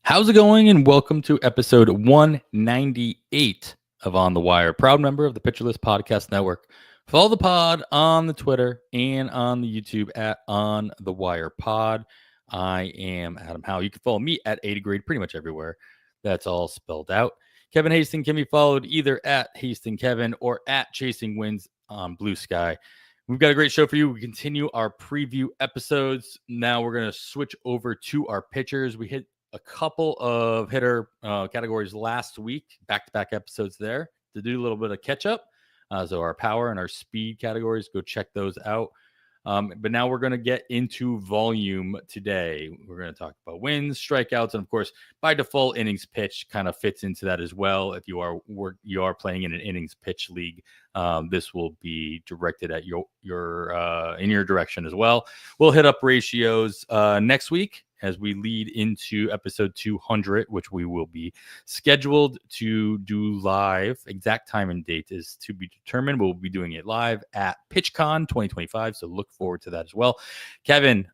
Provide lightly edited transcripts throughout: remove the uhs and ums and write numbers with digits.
How's it going? And welcome to episode 198 of On the Wire, proud member of the Pitcher List Podcast Network. Follow the pod on the Twitter and on the YouTube at On the Wire Pod. I am Adam Howe. You can follow me at 80 Grade pretty much everywhere. That's all spelled out. Kevin Hastings can be followed either at Hastings Kevin or at Chasing Wins on Blue Sky. We've got a great show for you. We continue our preview episodes. Now we're going to switch over to our pitchers. We hit a couple of hitter categories last week, back-to-back episodes there to do a little bit of catch-up. So our power and our speed categories, go check those out. But now we're going to get into volume today. We're going to talk about wins, strikeouts, and of course, by default, innings pitch kind of fits into that as well. If you are playing in an innings pitch league, this will be directed at your in your direction as well. We'll hit up ratios next week as we lead into episode 200, which we will be scheduled to do live. Exact time and date is to be determined. We'll be doing it live at PitchCon 2025, so look forward to that as well. Kevin,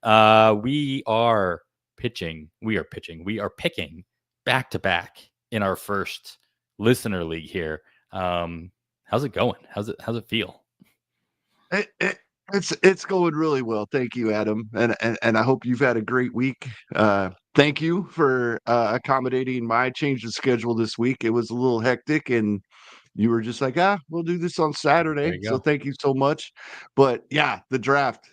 we are picking back-to-back in our first listener league here. How's it going? How's it feel? It's going really well. Thank you, Adam. And I hope you've had a great week. Thank you for accommodating my change of schedule this week. It was a little hectic and you were just like, we'll do this on There Saturday. you So go. thank you so much. But yeah, the draft,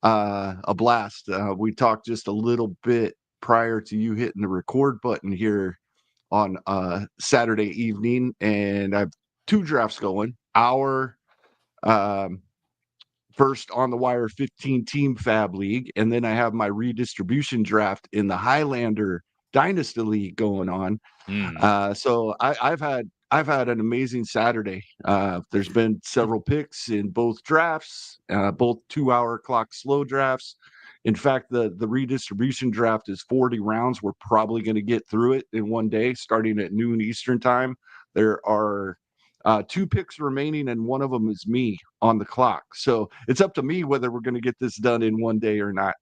a blast. We talked just a little bit prior to you hitting the record button here on Saturday evening, and I have two drafts going. Our first on the wire 15 team fab league, and then I have my redistribution draft in the Highlander Dynasty League going on. So I've had an amazing Saturday. There's been several picks in both drafts, both 2-hour clock slow drafts. In fact, the redistribution draft is 40 rounds. We're probably going to get through it in one day, starting at noon Eastern time. There are 2 picks remaining, and one of them is me on the clock. So it's up to me whether we're going to get this done in one day or not.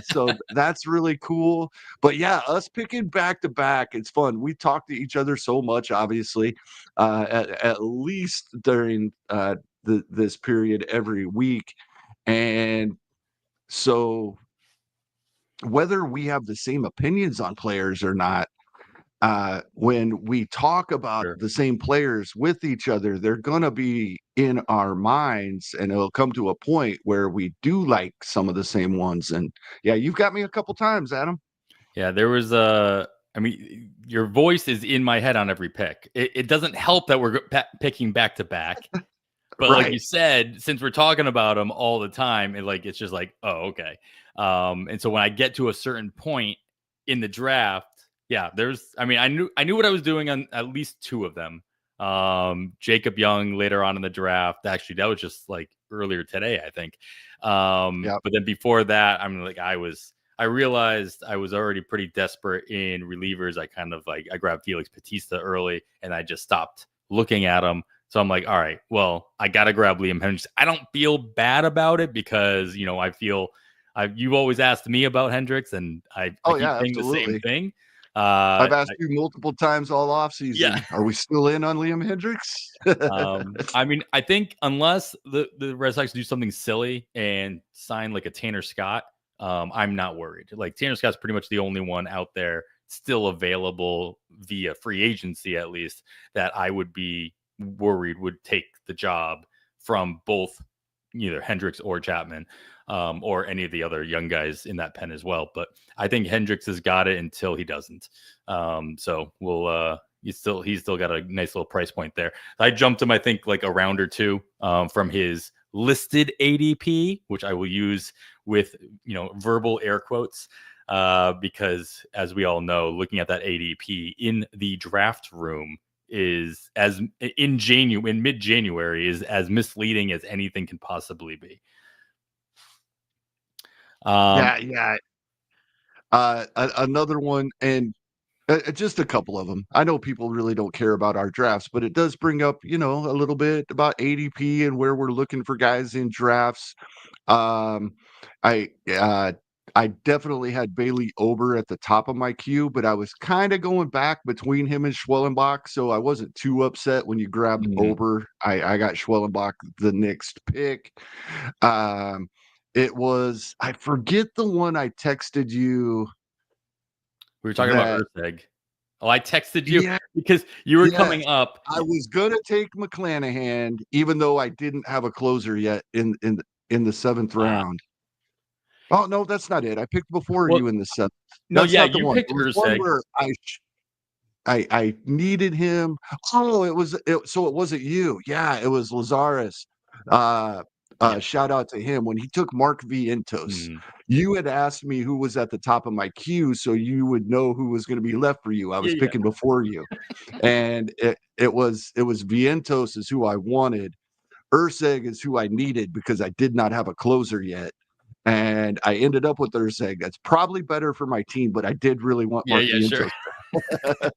So that's really cool. But yeah, us picking back to back, it's fun. We talk to each other so much, obviously, at least during this period every week. And so whether we have the same opinions on players or not, when we talk about Sure. the same players with each other, they're going to be in our minds, and it'll come to a point where we do like some of the same ones. And yeah, you've got me a couple times, Adam. Yeah, there was your voice is in my head on every pick. It doesn't help that we're picking back to back, but like you said, since we're talking about them all the time, it's just like, oh, okay. And so when I get to a certain point in the draft, yeah, I knew what I was doing on at least 2 of them. Jacob Young later on in the draft. Actually, that was just like earlier today, I think. But then before that, I realized I was already pretty desperate in relievers. I grabbed Felix Bautista early and I just stopped looking at him. So I'm like, all right, well, I got to grab Liam Hendriks. I don't feel bad about it because, I feel you've always asked me about Hendriks and I keep saying the same thing. I've asked you multiple times all off season. Yeah. Are we still in on Liam Hendriks? I think unless the Red Sox do something silly and sign like a Tanner Scott, I'm not worried. Like Tanner Scott's pretty much the only one out there still available via free agency, at least, that I would be worried would take the job from both either Hendriks or Chapman, or any of the other young guys in that pen as well. But I think Hendriks has got it until he doesn't. So we'll he's still got a nice little price point there. I jumped him, I think, like a round or 2 from his listed ADP, which I will use with verbal air quotes, because as we all know, looking at that ADP in the draft room is in mid-January is as misleading as anything can possibly be. Another one, and just a couple of them. I know people really don't care about our drafts, but it does bring up, a little bit about ADP and where we're looking for guys in drafts. I I definitely had Bailey Ober at the top of my queue, but I was kind of going back between him and Schwellenbach, so I wasn't too upset when you grabbed Ober. I got Schwellenbach the next pick. It was, I forget the one I texted you. We were talking about Earthegg. Oh, I texted you Yeah, because you were coming up. I was gonna take McClanahan, even though I didn't have a closer yet in the 7th round. Oh no, that's not it. I picked before Well, you in the 7th. no, That's yeah, not the you one. picked It was one Earthegg. where I needed him. Oh, so it wasn't you. Yeah, it was Lazarus. Yeah. Shout out to him when he took Mark Vientos. You had asked me who was at the top of my queue, so you would know who was going to be left for you. I was Yeah, picking before you, and it was Vientos is who I wanted. Urseg is who I needed because I did not have a closer yet. And I ended up with Urseg. That's probably better for my team, but I did really want yeah, Mark yeah, sure. Vientos.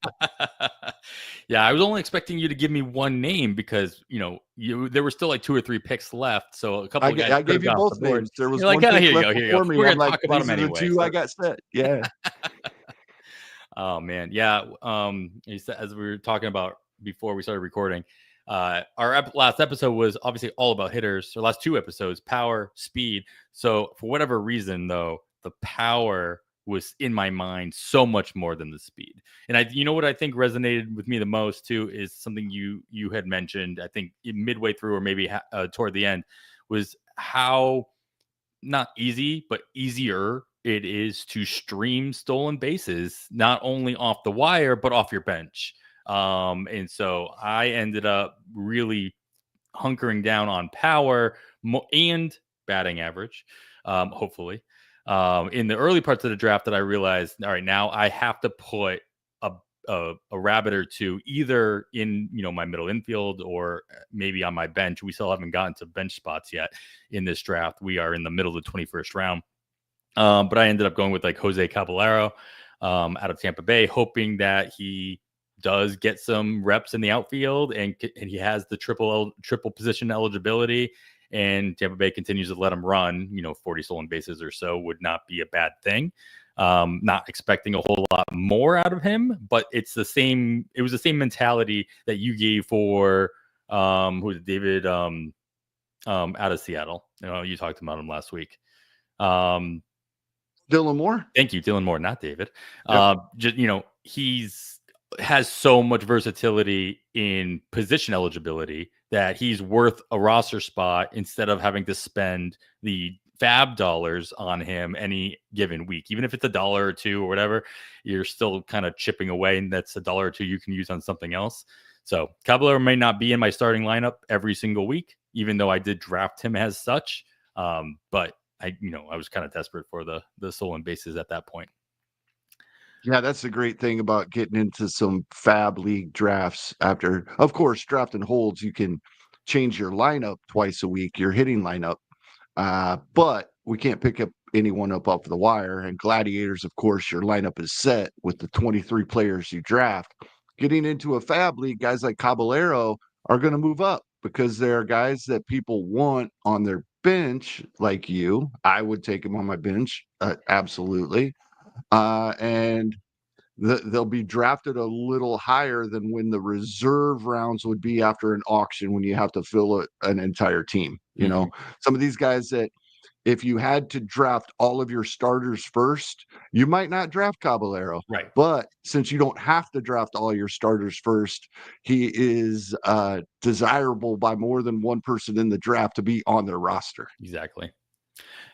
Yeah, I was only expecting you to give me one name because there were still like 2 or 3 picks left, so a couple of guys I could have gave you gone off both the board. names. There was You're like, one oh, pick here you left go, here you go. before me. We're I'm gonna like, talk about these them are the anyway. two So. I got set. Yeah. Oh man, yeah. As we were talking about before we started recording, our last episode was obviously all about hitters. Our last 2 episodes, power, speed. So for whatever reason, though, the power was in my mind so much more than the speed. And you know what I think resonated with me the most too is something you had mentioned. I think midway through or maybe toward the end was how not easy, but easier it is to stream stolen bases, not only off the wire, but off your bench. And so I ended up really hunkering down on power and batting average, hopefully. In the early parts of the draft that I realized, all right, now I have to put a rabbit or two either in my middle infield or maybe on my bench. We still haven't gotten to bench spots yet in this draft. We are in the middle of the 21st round. But I ended up going with like Jose Caballero out of Tampa Bay, hoping that he does get some reps in the outfield and he has the triple position eligibility. And Tampa Bay continues to let him run. 40 stolen bases or so would not be a bad thing. Not expecting a whole lot more out of him, but it was the same mentality that you gave for who's David out of Seattle. You talked about him last week. Dylan Moore. Thank you, Dylan Moore, not David. Yep. He's has so much versatility in position eligibility that he's worth a roster spot instead of having to spend the fab dollars on him any given week. Even if it's $1 or $2 or whatever, you're still kind of chipping away, and that's $1 or $2 you can use on something else. So Caballero may not be in my starting lineup every single week, even though I did draft him as such. But I was kind of desperate for the stolen bases at that point. Yeah, that's the great thing about getting into some fab league drafts. After, of course, drafting holds, you can change your lineup twice a week, your hitting lineup. But we can't pick up anyone up off the wire. And Gladiators, of course, your lineup is set with the 23 players you draft. Getting into a fab league, guys like Caballero are going to move up because there are guys that people want on their bench, like you. I would take him on my bench, absolutely. And they'll be drafted a little higher than when the reserve rounds would be after an auction when you have to fill an entire team. Some of these guys that if you had to draft all of your starters first, you might not draft Caballero. Right. But since you don't have to draft all your starters first, he is desirable by more than one person in the draft to be on their roster. Exactly.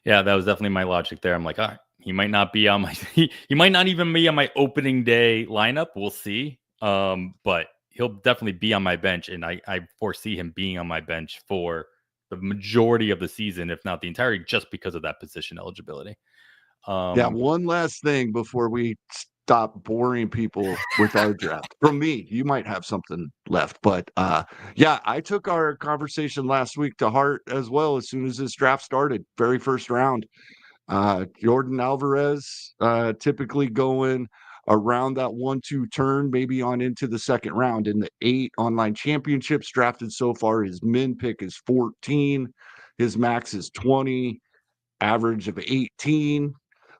Yeah, that was definitely my logic there. I'm like, all right, he might not be on my he might not even be on my opening day lineup. We'll see. But he'll definitely be on my bench, and I foresee him being on my bench for the majority of the season, if not the entirety, just because of that position eligibility. Yeah, one last thing before we stop boring people with our draft. From me, you might have something left, but yeah, I took our conversation last week to heart as well. As soon as this draft started, very first round, Jordan Alvarez, typically going around that 1-2 turn, maybe on into the second round. In the 8 online championships drafted so far, his min pick is 14, his max is 20, average of 18.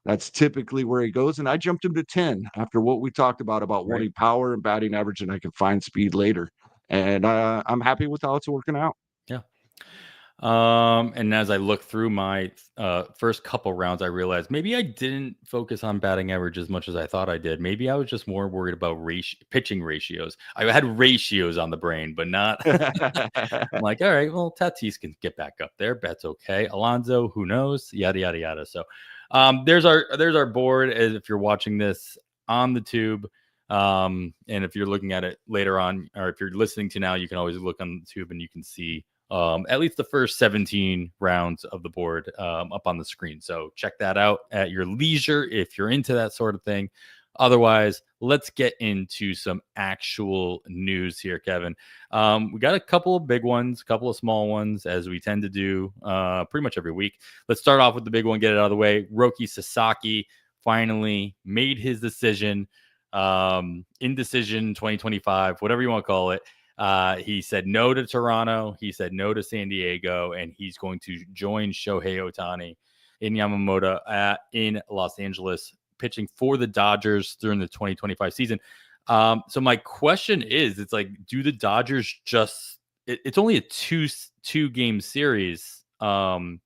That's typically where he goes. And I jumped him to 10 after what we talked about Right. wanting power and batting average, and I can find speed later. And I'm happy with how it's working out. Yeah. And as I look through my first couple rounds, I realized maybe I didn't focus on batting average as much as I thought I did. Maybe I was just more worried about pitching ratios. I had ratios on the brain, but not. I'm like, all right, well, Tatis can get back up there. That's okay. Alonso, who knows? Yada yada yada. So, there's our board. As if you're watching this on the tube, and if you're looking at it later on, or if you're listening to now, you can always look on the tube and you can see at least the first 17 rounds of the board up on the screen. So check that out at your leisure if you're into that sort of thing. Otherwise, let's get into some actual news here, Kevin. We got a couple of big ones, a couple of small ones, as we tend to do pretty much every week. Let's start off with the big one, get it out of the way. Roki Sasaki finally made his decision, indecision 2025, whatever you want to call it. He said no to Toronto. He said no to San Diego, and he's going to join Shohei Ohtani in Yamamoto in Los Angeles, pitching for the Dodgers during the 2025 season. So my question is, it's like, do the Dodgers just? It's only a two game series to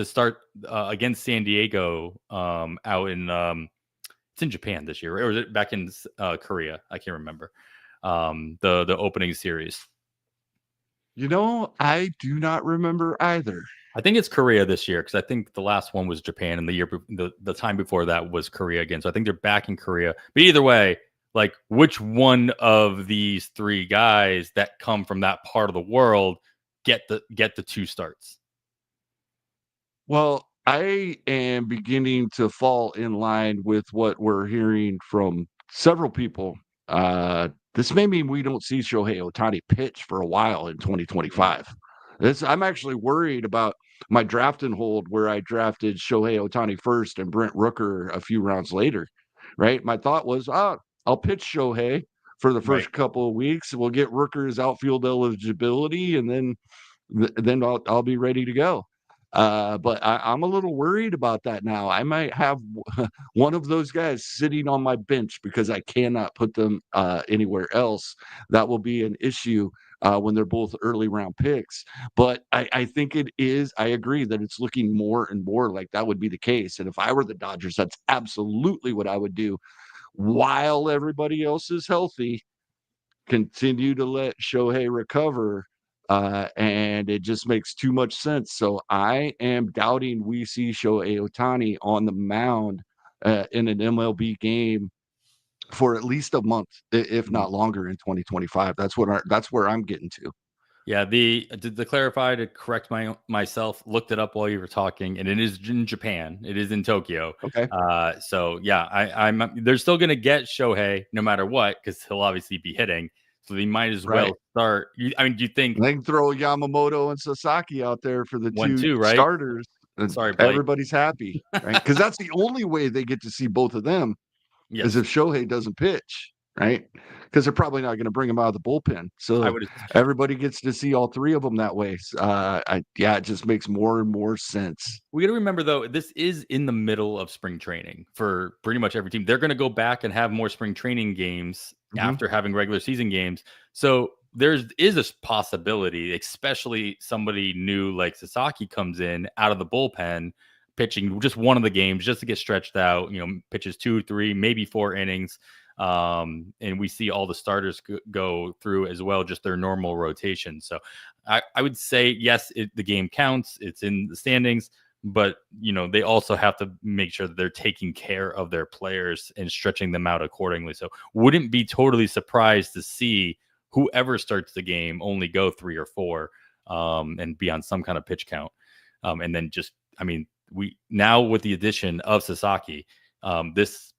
start against San Diego out in it's in Japan this year, or is it back in Korea? I can't remember. The opening series. I do not remember either. I think it's Korea this year because I think the last one was Japan, and the time before that was Korea again. So I think they're back in Korea. But either way, like, which one of these three guys that come from that part of the world get the two starts? Well, I am beginning to fall in line with what we're hearing from several people. This may mean we don't see Shohei Ohtani pitch for a while in 2025. I'm actually worried about my draft and hold where I drafted Shohei Ohtani first and Brent Rooker a few rounds later, right? My thought was, I'll pitch Shohei for the Right. first couple of weeks. We'll get Rooker's outfield eligibility, and then I'll be ready to go. But I'm a little worried about that now. I might have one of those guys sitting on my bench because I cannot put them anywhere else. That will be an issue when they're both early round picks. But I think it is. I agree that it's looking more and more like that would be the case. And if I were the Dodgers, that's absolutely what I would do while everybody else is healthy. Continue to let Shohei recover, and it just makes too much sense. So I am doubting we see Shohei Ohtani on the mound in an MLB game for at least a month, if not longer, in 2025. That's where I'm getting to. Yeah, to clarify, to correct myself, looked it up while you were talking, and it is in Japan. It is in Tokyo. Okay. So yeah, they're still gonna get Shohei no matter what because he'll obviously be hitting. So they might as well start. Do you think they can throw Yamamoto and Sasaki out there for the 1-2, right? starters? And sorry, Blake. Everybody's happy, right? Because that's the only way they get to see both of them. Yes. Is if Shohei doesn't pitch, right? Because they're probably not going to bring him out of the bullpen. So everybody gets to see all three of them that way. It just makes more and more sense. We got to remember, though, this is in the middle of spring training for pretty much every team. They're going to go back and have more spring training games after having regular season games. So there is a possibility, especially somebody new like Sasaki comes in out of the bullpen, pitching just one of the games just to get stretched out, pitches 2, 3, maybe 4 innings. And we see all the starters go through as well, just their normal rotation. So I would say, yes, the game counts. It's in the standings, but they also have to make sure that they're taking care of their players and stretching them out accordingly. So wouldn't be totally surprised to see whoever starts the game only go 3 or 4 and be on some kind of pitch count. And then we now, with the addition of Sasaki, this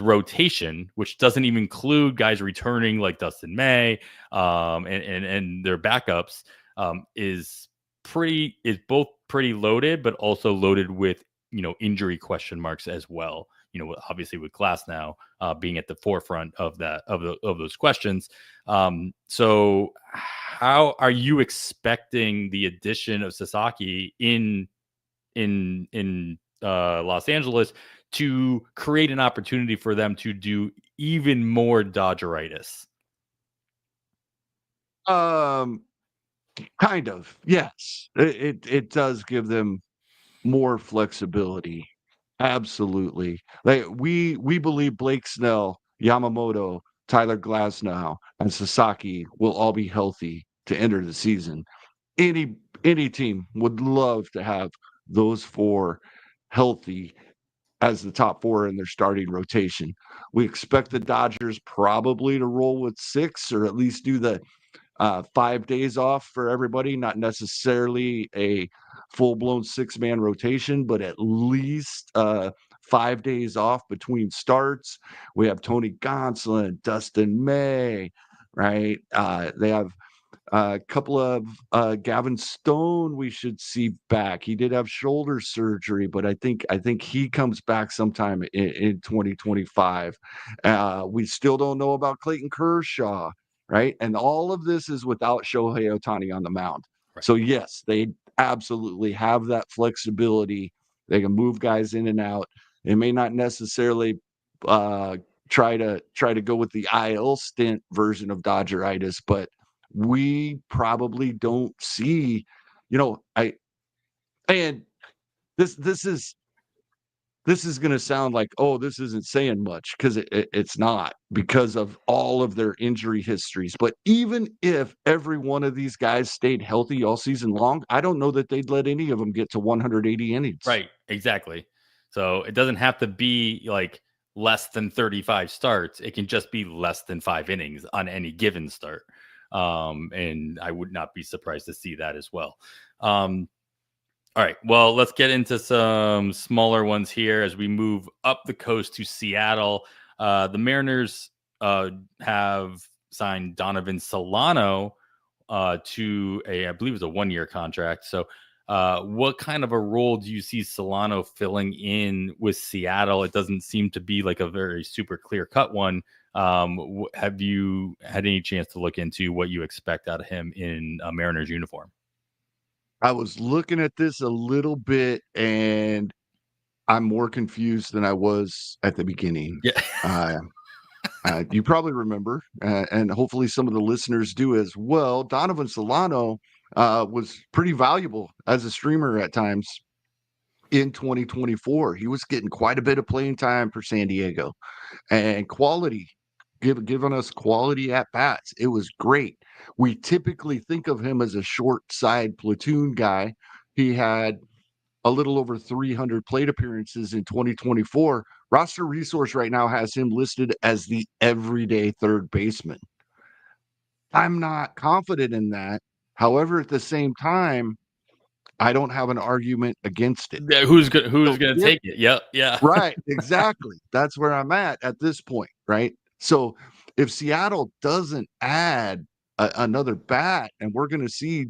rotation, which doesn't even include guys returning like Dustin May and their backups, is both pretty loaded, but also loaded with injury question marks as well. Obviously with Glass now being at the forefront of those questions. So how are you expecting the addition of Sasaki in Los Angeles to create an opportunity for them to do even more Dodgeritis? Kind of, yes. It does give them more flexibility. Absolutely. Like we believe Blake Snell, Yamamoto, Tyler Glasnow, and Sasaki will all be healthy to enter the season. Any team would love to have those four healthy as the top four in their starting rotation. We expect the Dodgers probably to roll with six or at least do the 5 days off for everybody, not necessarily a full-blown six-man rotation, but at least 5 days off between starts. We have Tony Gonsolin, Dustin May, right? They have a couple of Gavin Stone we should see back. He did have shoulder surgery, but I think he comes back sometime in 2025. We still don't know about Clayton Kershaw, right? And all of this is without Shohei Ohtani on the mound. Right. So yes, they absolutely have that flexibility. They can move guys in and out. They may not necessarily try to go with the IL stint version of Dodgeritis, but we probably don't see, I and this is going to sound like, oh, this isn't saying much because it's not, because of all of their injury histories. But even if every one of these guys stayed healthy all season long, I don't know that they'd let any of them get to 180 innings. Right, exactly. So it doesn't have to be like less than 35 starts. It can just be less than 5 innings on any given start. And I would not be surprised to see that as well. All right, well, let's get into some smaller ones here as we move up the coast to Seattle. The Mariners have signed Donovan Solano to I believe it's a 1-year contract. So what kind of a role do you see Solano filling in with Seattle? It doesn't seem to be like a very super clear cut one. Have you had any chance to look into what you expect out of him in a Mariners uniform? I was looking at this a little bit, and I'm more confused than I was at the beginning. Yeah. You probably remember, and hopefully some of the listeners do as well. Donovan Solano was pretty valuable as a streamer at times in 2024. He was getting quite a bit of playing time for San Diego and quality, giving us quality at bats. It was great. We typically think of him as a short side platoon guy. He had a little over 300 plate appearances in 2024. Roster Resource right now has him listed as the everyday third baseman. I'm not confident in that. However, at the same time, I don't have an argument against it. Yeah, who's gonna take it? Yep, yeah. Right, exactly. That's where I'm at this point, right? So if Seattle doesn't add another bat, and we're going to see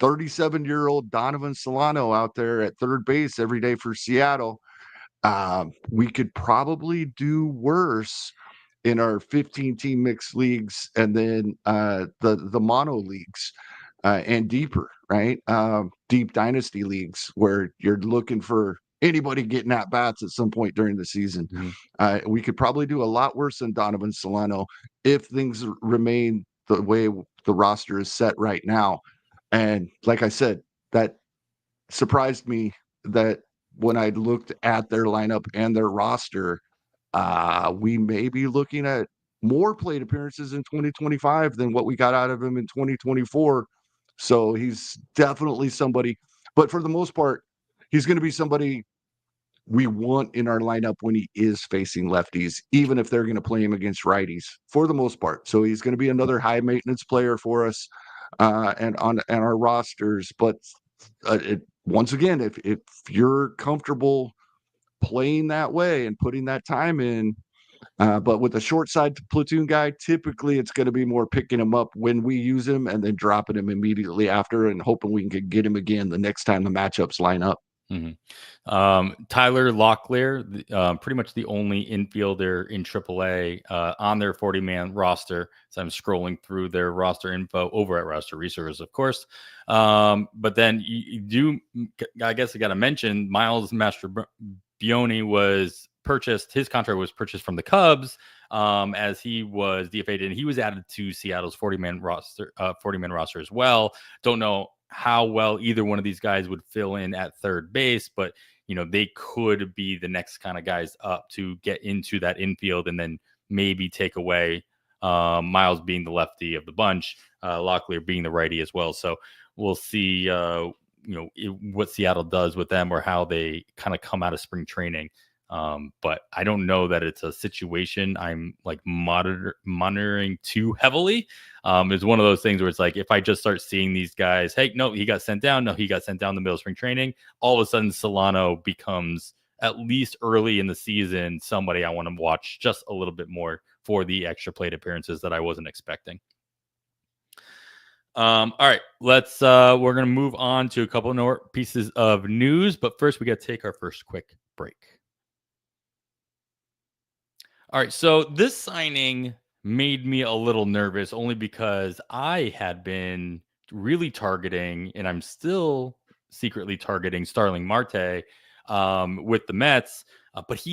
37-year-old Donovan Solano out there at third base every day for Seattle, we could probably do worse in our 15-team mixed leagues and then the mono leagues and deeper, right? Deep dynasty leagues where you're looking for anybody getting at bats at some point during the season. Mm-hmm. We could probably do a lot worse than Donovan Solano if things remain the way the roster is set right now. And like I said, that surprised me that when I looked at their lineup and their roster, we may be looking at more plate appearances in 2025 than what we got out of him in 2024. So he's definitely somebody, but for the most part, he's going to be somebody we want in our lineup when he is facing lefties, even if they're going to play him against righties for the most part. So he's going to be another high maintenance player for us and on our rosters. But once again, if you're comfortable playing that way and putting that time in, but with a short side platoon guy, typically it's going to be more picking him up when we use him and then dropping him immediately after and hoping we can get him again the next time the matchups line up. Tyler Locklear, pretty much the only infielder in AAA on their 40-man roster. So I'm scrolling through their roster info over at Roster Resources, of course. But then you do, I guess I got to mention, Miles Mastrobuoni was purchased. His contract was purchased from the Cubs as he was DFA'd, and he was added to Seattle's 40-man roster, 40-man roster as well. Don't know how well either one of these guys would fill in at third base, but they could be the next kind of guys up to get into that infield and then maybe take away Miles being the lefty of the bunch, Locklear being the righty as well. So we'll see, what Seattle does with them or how they kind of come out of spring training. But I don't know that it's a situation I'm like monitoring too heavily. It's one of those things where it's like, if I just start seeing these guys, hey, no, he got sent down. No, he got sent down in the middle of spring training. All of a sudden, Solano becomes, at least early in the season, somebody I want to watch just a little bit more for the extra plate appearances that I wasn't expecting. All right, we're going to move on to a couple more pieces of news, but first we got to take our first quick break. All right, so this signing made me a little nervous only because I had been really targeting, and I'm still secretly targeting Starling Marte with the Mets, but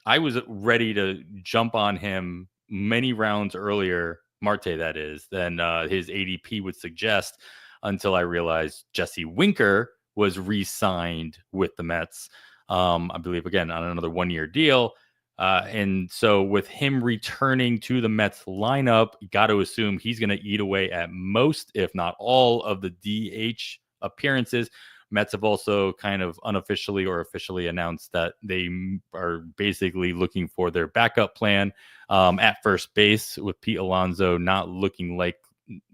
I was ready to jump on him many rounds earlier, Marte that is, than his ADP would suggest, until I realized Jesse Winker was re-signed with the Mets, I believe, again, on another one-year deal. And so with him returning to the Mets lineup, you got to assume he's going to eat away at most, if not all, of the DH appearances. Mets have also kind of unofficially or officially announced that they are basically looking for their backup plan at first base, with Pete Alonso not looking like,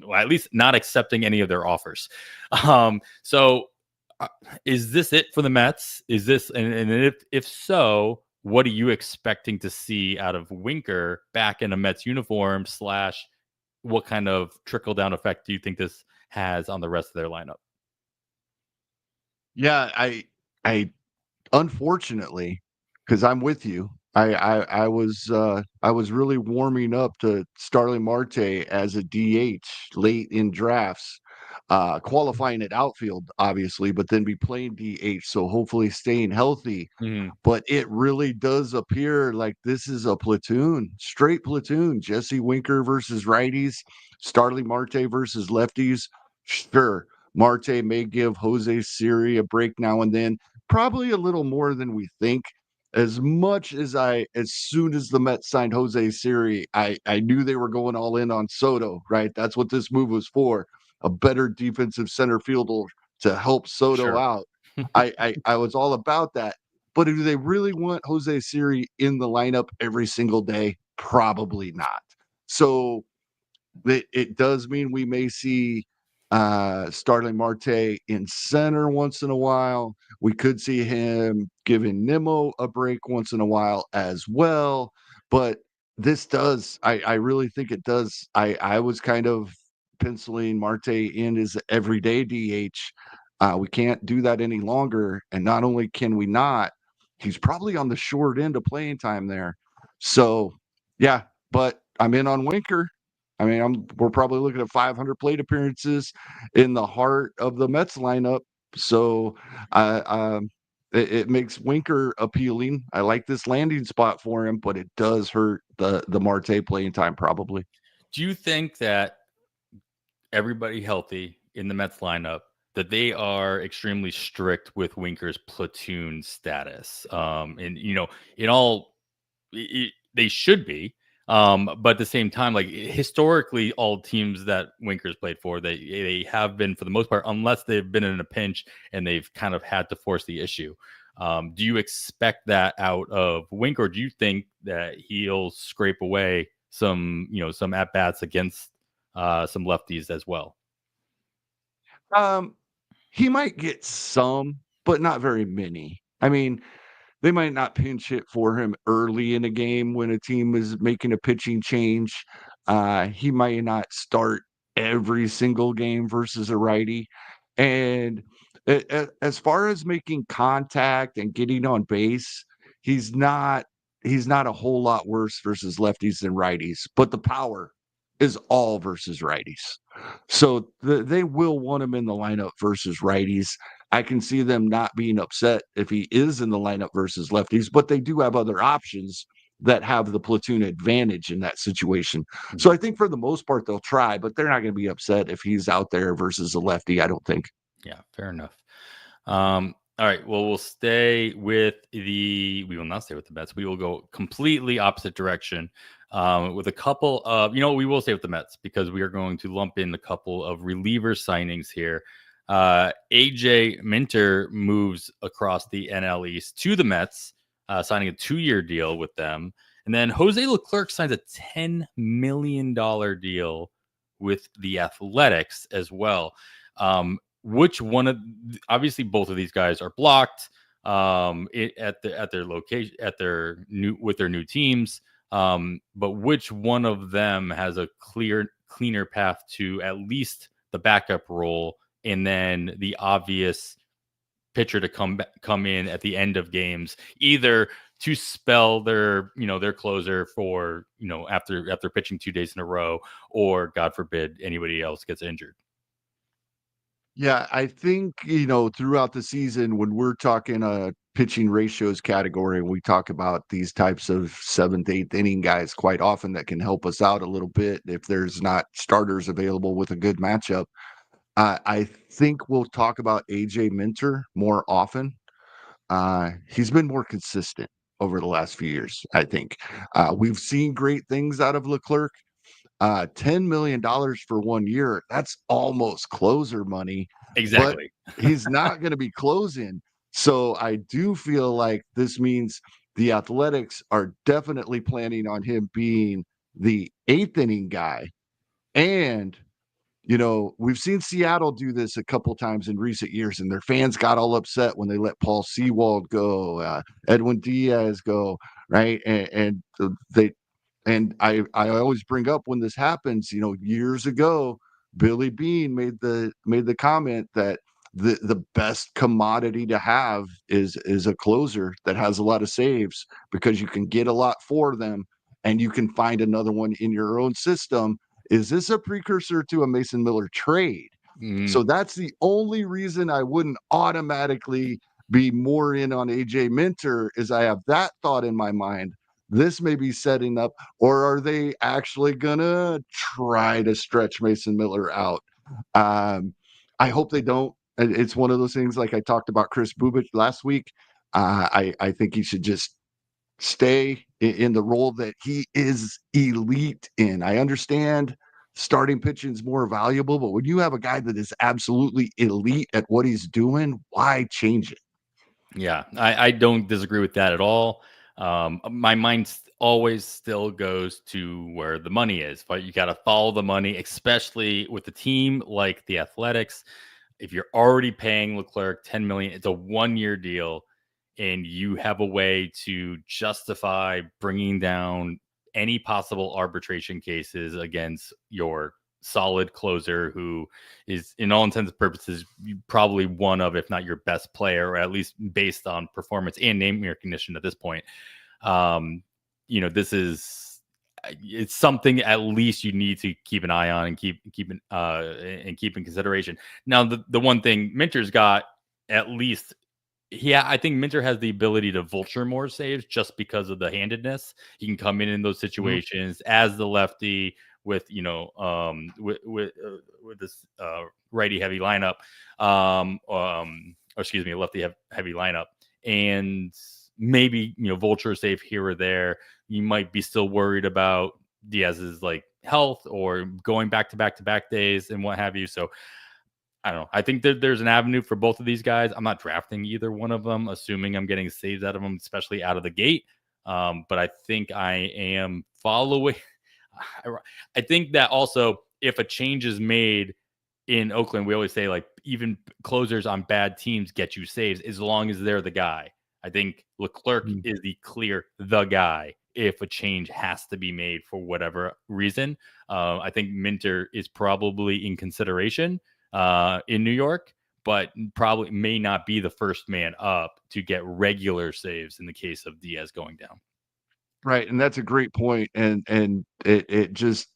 well, at least not accepting any of their offers. Is this it for the Mets? Is this, and if so, what are you expecting to see out of Winker back in a Mets uniform / what kind of trickle-down effect do you think this has on the rest of their lineup? Yeah, I unfortunately, because I'm with you, I was really warming up to Starling Marte as a DH late in drafts, qualifying at outfield, obviously, but then be playing DH, so hopefully staying healthy. But it really does appear like this is a platoon, straight platoon. Jesse Winker versus righties, Starling Marte versus lefties. Sure, Marte may give Jose Siri a break now and then, probably a little more than we think. As soon as the Mets signed Jose Siri, I knew they were going all in on Soto, right? That's what this move was for, a better defensive center fielder to help Soto out. I was all about that. But do they really want Jose Siri in the lineup every single day? Probably not. So it does mean we may see Starling Marte in center once in a while. We could see him giving Nimmo a break once in a while as well. But I really think it does. I was kind of penciling Marte in as everyday DH. We can't do that any longer. And not only can we not, he's probably on the short end of playing time there. So, yeah, but I'm in on Winker. I mean, we're probably looking at 500 plate appearances in the heart of the Mets lineup. So, it makes Winker appealing. I like this landing spot for him, but it does hurt the Marte playing time probably. Do you think that everybody healthy in the Mets lineup, that they are extremely strict with Winker's platoon status? And in all, they should be. But at the same time, like historically, all teams that Winker's played for, they have been, for the most part, unless they've been in a pinch and they've kind of had to force the issue. Do you expect that out of Winker? Or do you think that he'll scrape away some at bats against some lefties as well? He might get some, but not very many. I mean, they might not pinch hit for him early in a game when a team is making a pitching change. He might not start every single game versus a righty. And As far as making contact and getting on base, he's not he's not a whole lot worse versus lefties than righties, but the power is all versus righties. So they will want him in the lineup versus righties. I can see them not being upset if he is in the lineup versus lefties, but they do have other options that have the platoon advantage in that situation. So I think for the most part they'll try, but they're not going to be upset if he's out there versus a lefty, I don't think. Yeah, fair enough. All right. Well, we'll stay with we will not stay with the Mets. We will go completely opposite direction with a couple of, we will stay with the Mets because we are going to lump in a couple of reliever signings here. AJ Minter moves across the NL East to the Mets, signing a 2-year deal with them. And then Jose Leclerc signs a $10 million deal with the Athletics as well. Which one of obviously both of these guys are blocked at their location with their new teams, but which one of them has a cleaner path to at least the backup role and then the obvious pitcher to come in at the end of games, either to spell their closer for after pitching 2 days in a row, or God forbid anybody else gets injured. Yeah, I think, throughout the season when we're talking pitching ratios category, we talk about these types of 7th, 8th inning guys quite often that can help us out a little bit if there's not starters available with a good matchup. I think we'll talk about AJ Minter more often. He's been more consistent over the last few years, I think. We've seen great things out of Leclerc. $10 million for 1 year, that's almost closer money, but Exactly. he's not gonna be closing. So I do feel like this means the Athletics are definitely planning on him being the 8th inning guy. And we've seen Seattle do this a couple times in recent years, and their fans got all upset when they let Paul Sewald go, Edwin Diaz go, right? And I always bring up when this happens, years ago, Billy Bean made the comment that the best commodity to have is a closer that has a lot of saves because you can get a lot for them and you can find another one in your own system. Is this a precursor to a Mason Miller trade? So that's the only reason I wouldn't automatically be more in on AJ Minter is I have that thought in my mind. This may be setting up, or are they actually gonna try to stretch Mason Miller out? I hope they don't. It's one of those things like I talked about Chris Bubich last week. I think he should just stay in the role that he is elite in. I understand starting pitching is more valuable, but when you have a guy that is absolutely elite at what he's doing, why change it? Yeah, I don't disagree with that at all. My mind always still goes to where the money is, but you got to follow the money, especially with a team like the Athletics. If you're already paying Leclerc 10 million, it's a 1-year deal, and you have a way to justify bringing down any possible arbitration cases against your solid closer, who is, in all intents and purposes, probably one of, if not your best player, or at least based on performance and name recognition at this point. This is it's something at least you need to keep an eye on and keep in consideration. Now, the one thing Minter's got, at least, yeah, I think Minter has the ability to vulture more saves just because of the handedness. He can come in those Mhm. situations as the lefty with with this righty heavy lineup, or excuse me, lefty heavy lineup, and maybe vulture a save here or there. You might be still worried about Diaz's health or going back to back days and what have you. So I don't know. I think that there's an avenue for both of these guys. I'm not drafting either one of them, assuming I'm getting saves out of them, especially out of the gate. But I think I am following. I think that also, if a change is made in Oakland, we always say even closers on bad teams get you saves as long as they're the guy. I think Leclerc Mm. is the guy if a change has to be made for whatever reason. I think Minter is probably in consideration in New York, but probably may not be the first man up to get regular saves in the case of Diaz going down. Right, and that's a great point, and it just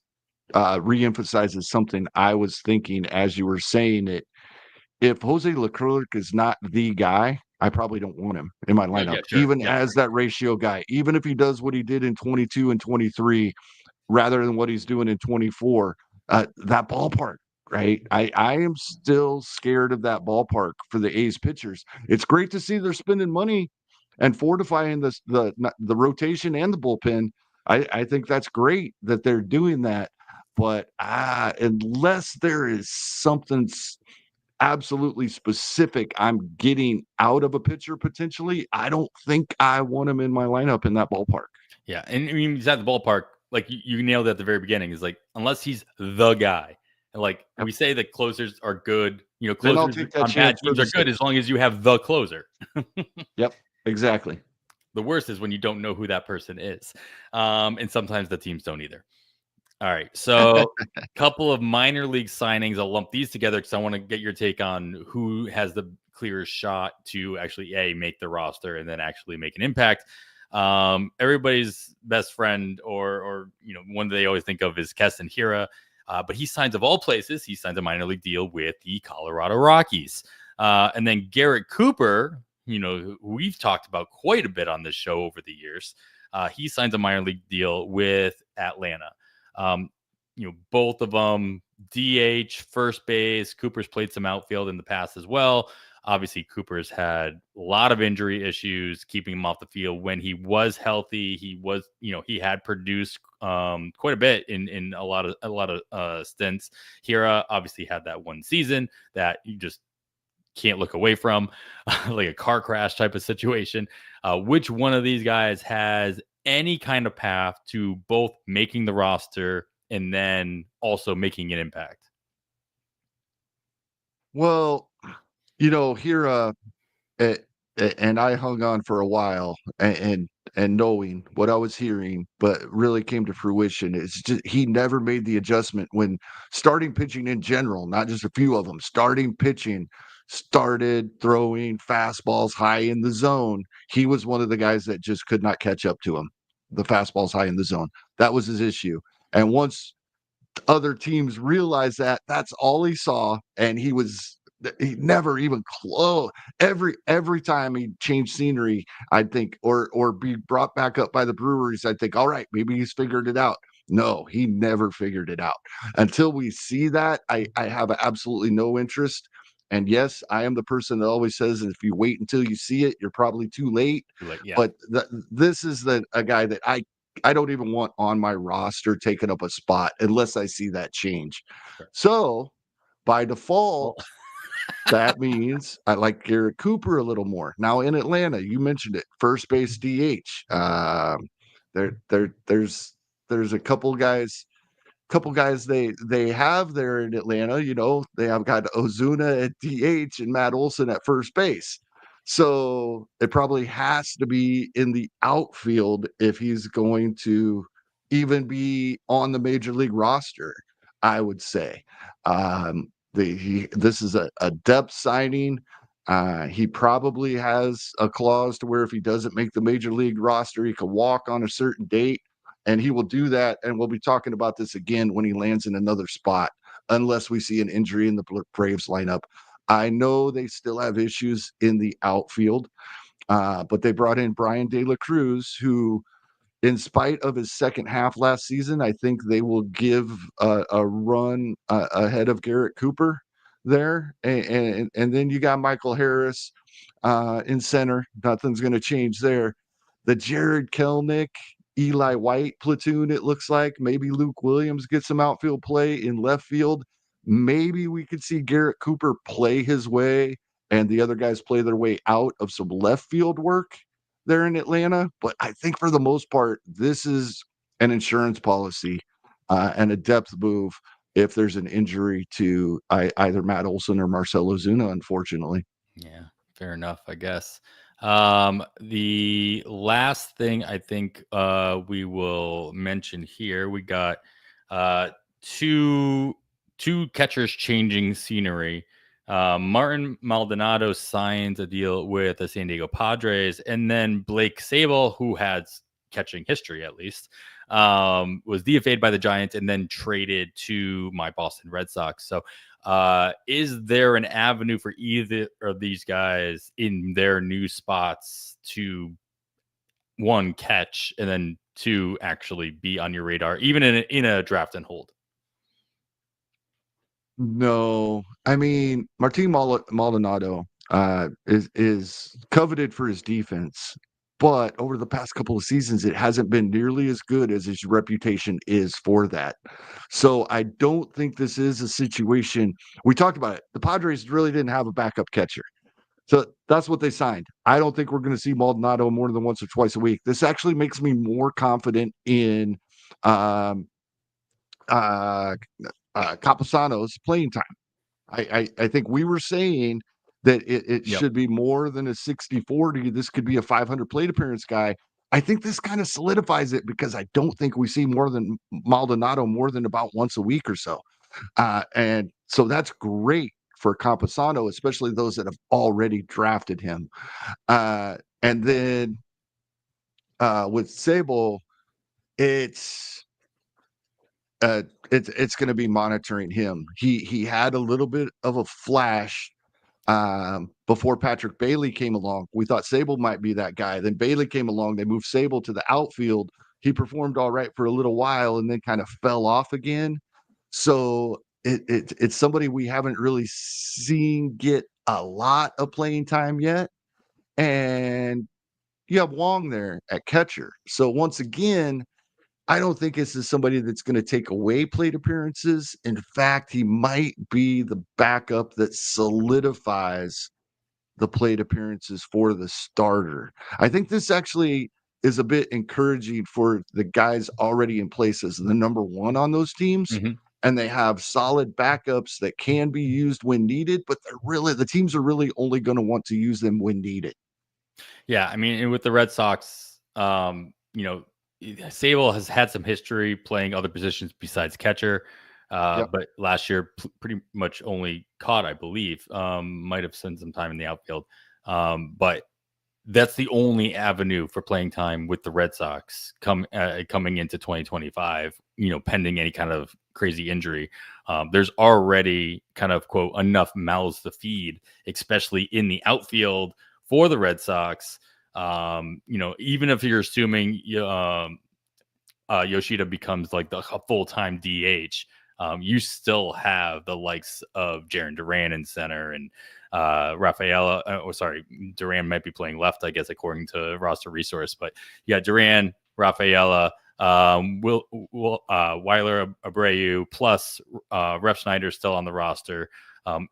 reemphasizes something I was thinking as you were saying it. If Jose Leclerc is not the guy, I probably don't want him in my lineup, Yeah, sure. even Yeah. as that ratio guy. Even if he does what he did in 22 and 23, rather than what he's doing in 24, that ballpark, right? I am still scared of that ballpark for the A's pitchers. It's great to see they're spending money and fortifying the rotation and the bullpen. I think that's great that they're doing that. But unless there is something absolutely specific I'm getting out of a pitcher potentially, I don't think I want him in my lineup in that ballpark. Yeah, and I mean, he's at the ballpark. Like you nailed it at the very beginning. Is like unless he's the guy, and like Yep. we say that closers are good. You know, Then I'll closers take that on bad chance for teams the are good as Sixers. long as you have the closer. Yep, exactly. The worst is when you don't know who that person is, and sometimes the teams don't either. All right, so a couple of minor league signings. I'll lump these together because I want to get your take on who has the clearest shot to actually make the roster and then actually make an impact. Everybody's best friend, or one they always think of is Keston Hiura, but he signs of all places. He signs a minor league deal with the Colorado Rockies, and then Garrett Cooper. Who we've talked about quite a bit on this show over the years. He signs a minor league deal with Atlanta. Both of them DH, first base. Cooper's played some outfield in the past as well. Obviously, Cooper's had a lot of injury issues keeping him off the field. When he was healthy, he had produced quite a bit in a lot of stints. Hiura obviously had that one season that you just can't look away from, like a car crash type of situation. Which one of these guys has any kind of path to both making the roster and then also making an impact? Well, here, a and I hung on for a while, and knowing what I was hearing, but really came to fruition. It's just he never made the adjustment when starting pitching in general, not just a few of them. Starting pitching, started throwing fastballs high in the zone. He was one of the guys that just could not catch up to him. The fastballs high in the zone. That was his issue. And once other teams realized that, that's all he saw, and he never even close. Every time he changed scenery, I'd think, or be brought back up by the Breweries, I'd think, all right, maybe he's figured it out. No, he never figured it out. Until we see that, I have absolutely no interest. And yes, I am the person that always says, if you wait until you see it, you're probably too late. Too late, yeah. But this is a guy that I don't even want on my roster taking up a spot unless I see that change. Sure. So by default, that means I like Garrett Cooper a little more. Now in Atlanta, you mentioned it, first base DH. There's a couple guys they have there in Atlanta. They have got Ozuna at DH and Matt Olson at first base. So it probably has to be in the outfield if he's going to even be on the major league roster, I would say. This is a depth signing. He probably has a clause to where if he doesn't make the major league roster, he can walk on a certain date, and he will do that. And we'll be talking about this again when he lands in another spot, unless we see an injury in the Braves lineup. I know they still have issues in the outfield, but they brought in Brian De La Cruz, who, in spite of his second half last season, I think they will give a run ahead of Garrett Cooper there. And then you got Michael Harris in center. Nothing's going to change there. The Jared Kelnick, Eli White platoon, it looks like. Maybe Luke Williams gets some outfield play in left field. Maybe we could see Garrett Cooper play his way and the other guys play their way out of some left field work there in Atlanta. But I think for the most part, this is an insurance policy and a depth move if there's an injury to either Matt Olson or Marcell Ozuna, unfortunately. Yeah, fair enough, I guess. The last thing I think we will mention here, we got two catchers changing scenery. Martin Maldonado signed a deal with the San Diego Padres, and then Blake Sabol, who has catching history at least, was DFA'd by the Giants and then traded to my Boston Red Sox. So is there an avenue for either of these guys in their new spots to, one, catch, and then two, actually be on your radar, even in a draft and hold? No, I mean Martin Maldonado is coveted for his defense, but over the past couple of seasons, it hasn't been nearly as good as his reputation is for that. So I don't think this is a situation. We talked about it. The Padres really didn't have a backup catcher. So that's what they signed. I don't think we're going to see Maldonado more than once or twice a week. This actually makes me more confident in um, uh, Campusano's playing time. I think we were saying that it Yep. should be more than a 60-40. This could be a 500 plate appearance guy. I think this kind of solidifies it because I don't think we see more than Maldonado more than about once a week or so. And so that's great for Campusano, especially those that have already drafted him. And then with Sabol, it's it's going to be monitoring him. He had a little bit of a flash before Patrick Bailey came along. We thought Sabol might be that guy. Then Bailey came along. They moved Sabol to the outfield. He performed all right for a little while and then kind of fell off again. So it's somebody we haven't really seen get a lot of playing time yet. And you have Wong there at catcher. So once again, I don't think this is somebody that's going to take away plate appearances. In fact, he might be the backup that solidifies the plate appearances for the starter. I think this actually is a bit encouraging for the guys already in place as the number one on those teams. Mm-hmm. And they have solid backups that can be used when needed, but the teams are really only going to want to use them when needed. Yeah, I mean, and with the Red Sox, Sabol has had some history playing other positions besides catcher, Yep. but last year pretty much only caught, I believe. Might have spent some time in the outfield, but that's the only avenue for playing time with the Red Sox coming into 2025. Pending any kind of crazy injury, there's already kind of quote enough mouths to feed, especially in the outfield for the Red Sox. Even if you're assuming Yoshida becomes like a full-time DH, you still have the likes of Jarren Duran in center and Rafaela. Duran might be playing left, I guess, according to roster resource. But yeah, Duran, Rafaela, Weiler Abreu, plus Ref Schneider still on the roster.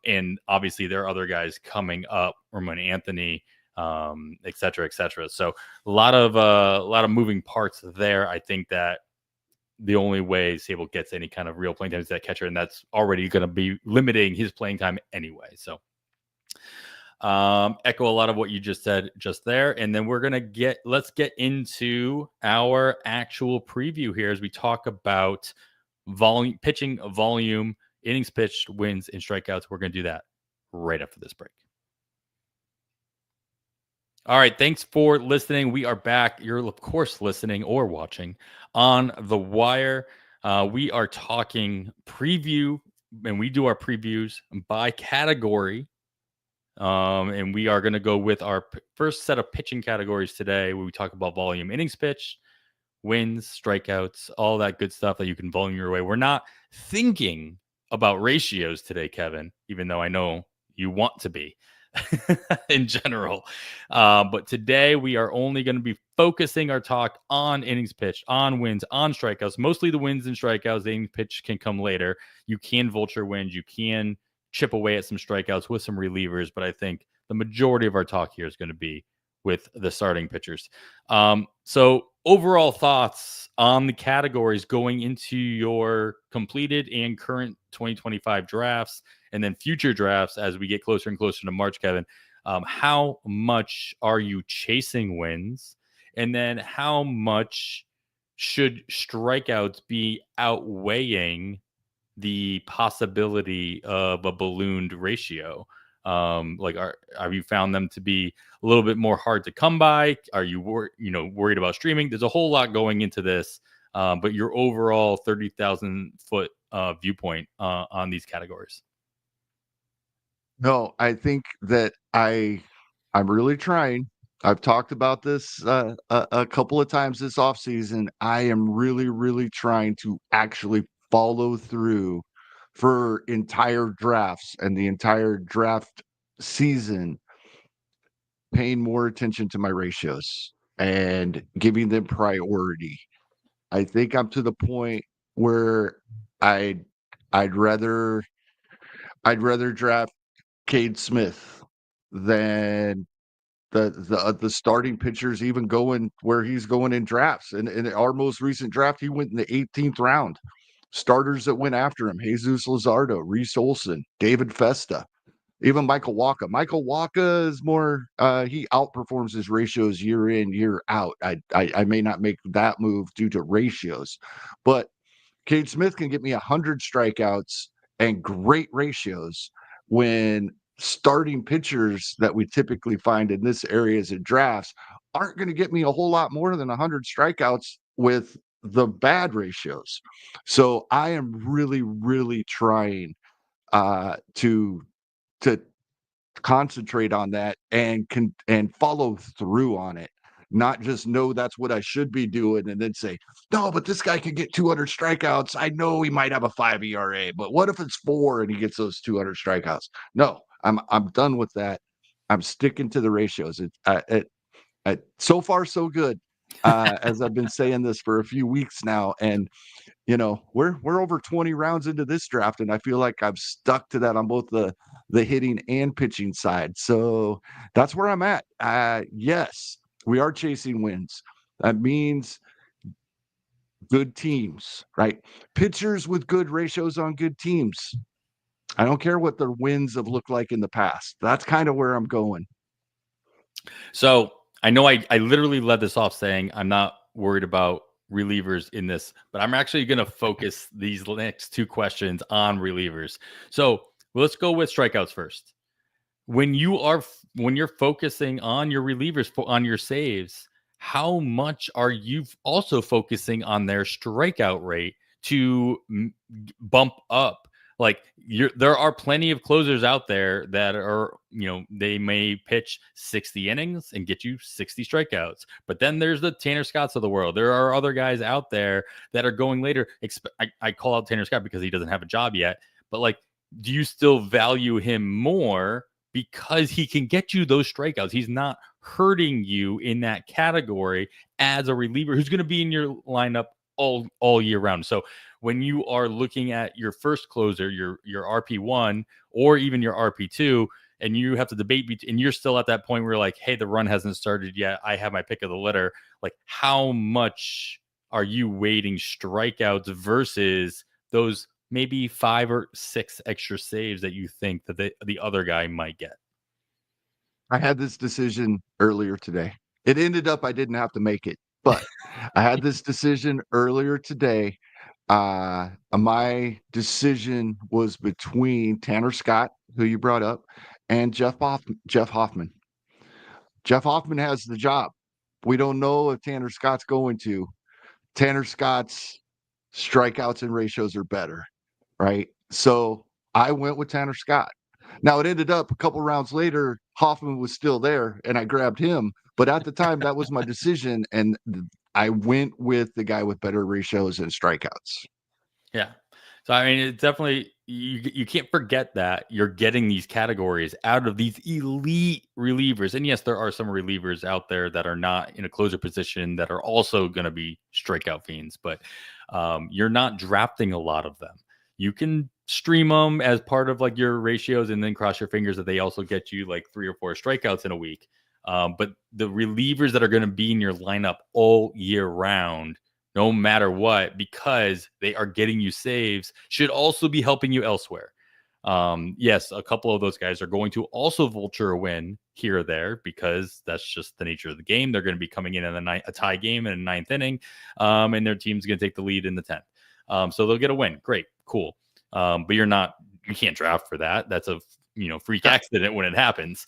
And obviously there are other guys coming up, Ramon Anthony, et cetera, et cetera. So a lot of moving parts there. I think that the only way Sabol gets any kind of real playing time is that catcher, and that's already going to be limiting his playing time anyway. So echo a lot of what you just said just there. And then let's get into our actual preview here as we talk about pitching volume, innings pitched, wins, and strikeouts. We're going to do that right after this break. All right. Thanks for listening. We are back. You're, of course, listening or watching on The Wire. We are talking preview, and we do our previews by category. And we are going to go with our first set of pitching categories today, where we talk about volume, innings pitched, wins, strikeouts, all that good stuff that you can volume your way. We're not thinking about ratios today, Kevin, even though I know you want to be. In general. But today we are only going to be focusing our talk on innings pitched, on wins, on strikeouts, mostly the wins and strikeouts. The innings pitch can come later. You can vulture wins. You can chip away at some strikeouts with some relievers. But I think the majority of our talk here is going to be with the starting pitchers. So overall thoughts on the categories going into your completed and current 2025 drafts, and then future drafts as we get closer and closer to March, Kevin. How much are you chasing wins? And then how much should strikeouts be outweighing the possibility of a ballooned ratio? Like, have you found them to be a little bit more hard to come by? Are you worried about streaming? There's a whole lot going into this, but your overall 30,000 foot viewpoint on these categories. No, I think that I'm really trying. I've talked about this a couple of times this offseason. I am really, really trying to actually follow through for entire drafts and the entire draft season, paying more attention to my ratios and giving them priority. I think I'm to the point where I'd I'd rather I'd rather draft Cade Smith than the starting pitchers even going where he's going in drafts. And in our most recent draft, he went in the 18th round. Starters that went after him: Jesus Luzardo, Reese Olson, David Festa, even Michael Wacha. Michael Wacha is more he outperforms his ratios year in, year out. I may not make that move due to ratios, but Cade Smith can get me 100 strikeouts and great ratios when starting pitchers that we typically find in this areas of drafts aren't going to get me a whole lot more than 100 strikeouts with the bad ratios. So I am really, really trying to to concentrate on that and follow through on it, not just know that's what I should be doing and then say, no, but this guy can get 200 strikeouts. I know he might have a 5 ERA, but what if it's 4 and he gets those 200 strikeouts? No, I'm done with that. I'm sticking to the ratios. So far so good. As I've been saying this for a few weeks now, and we're over 20 rounds into this draft, and I feel like I've stuck to that on both the hitting and pitching side. So that's where I'm at. Yes, we are chasing wins. That means good teams, right? Pitchers with good ratios on good teams. I don't care what their wins have looked like in the past. That's kind of where I'm going. So I know I literally led this off saying I'm not worried about relievers in this, but I'm actually going to focus these next two questions on relievers. So let's go with strikeouts first. When you're focusing on your relievers on your saves, how much are you also focusing on their strikeout rate to bump up? Like there are plenty of closers out there that are, they may pitch 60 innings and get you 60 strikeouts. But then there's the Tanner Scotts of the world. There are other guys out there that are going later. I call out Tanner Scott because he doesn't have a job yet. But like, do you still value him more because he can get you those strikeouts? He's not hurting you in that category as a reliever who's going to be in your lineup all year round. So when you are looking at your first closer, your RP1 or even your RP2, and you have to debate and you're still at that point where you're like, hey, the run hasn't started yet, I have my pick of the litter. Like, how much are you weighting strikeouts versus those maybe 5 or 6 extra saves that you think that the other guy might get? I had this decision earlier today. It ended up I didn't have to make it, but I had this decision earlier today. My decision was between Tanner Scott, who you brought up, and Jeff Hoffman. Jeff Hoffman has the job. We don't know if Tanner Scott's going to. Tanner Scott's strikeouts and ratios are better, right? So I went with Tanner Scott. Now it ended up a couple rounds later, Hoffman was still there and I grabbed him. But at the time, that was my decision. And I went with the guy with better ratios and strikeouts. Yeah. So, I mean, it's definitely, you can't forget that you're getting these categories out of these elite relievers. And yes, there are some relievers out there that are not in a closer position that are also going to be strikeout fiends, but you're not drafting a lot of them. You can stream them as part of like your ratios and then cross your fingers that they also get you like 3 or 4 strikeouts in a week. But the relievers that are going to be in your lineup all year round, no matter what, because they are getting you saves, should also be helping you elsewhere. Yes, a couple of those guys are going to also vulture a win here or there because that's just the nature of the game. They're going to be coming in a tie game in the 9th inning, and their team's going to take the lead in the 10th. So they'll get a win. Great, cool. but you can't draft for that. That's a freak accident when it happens.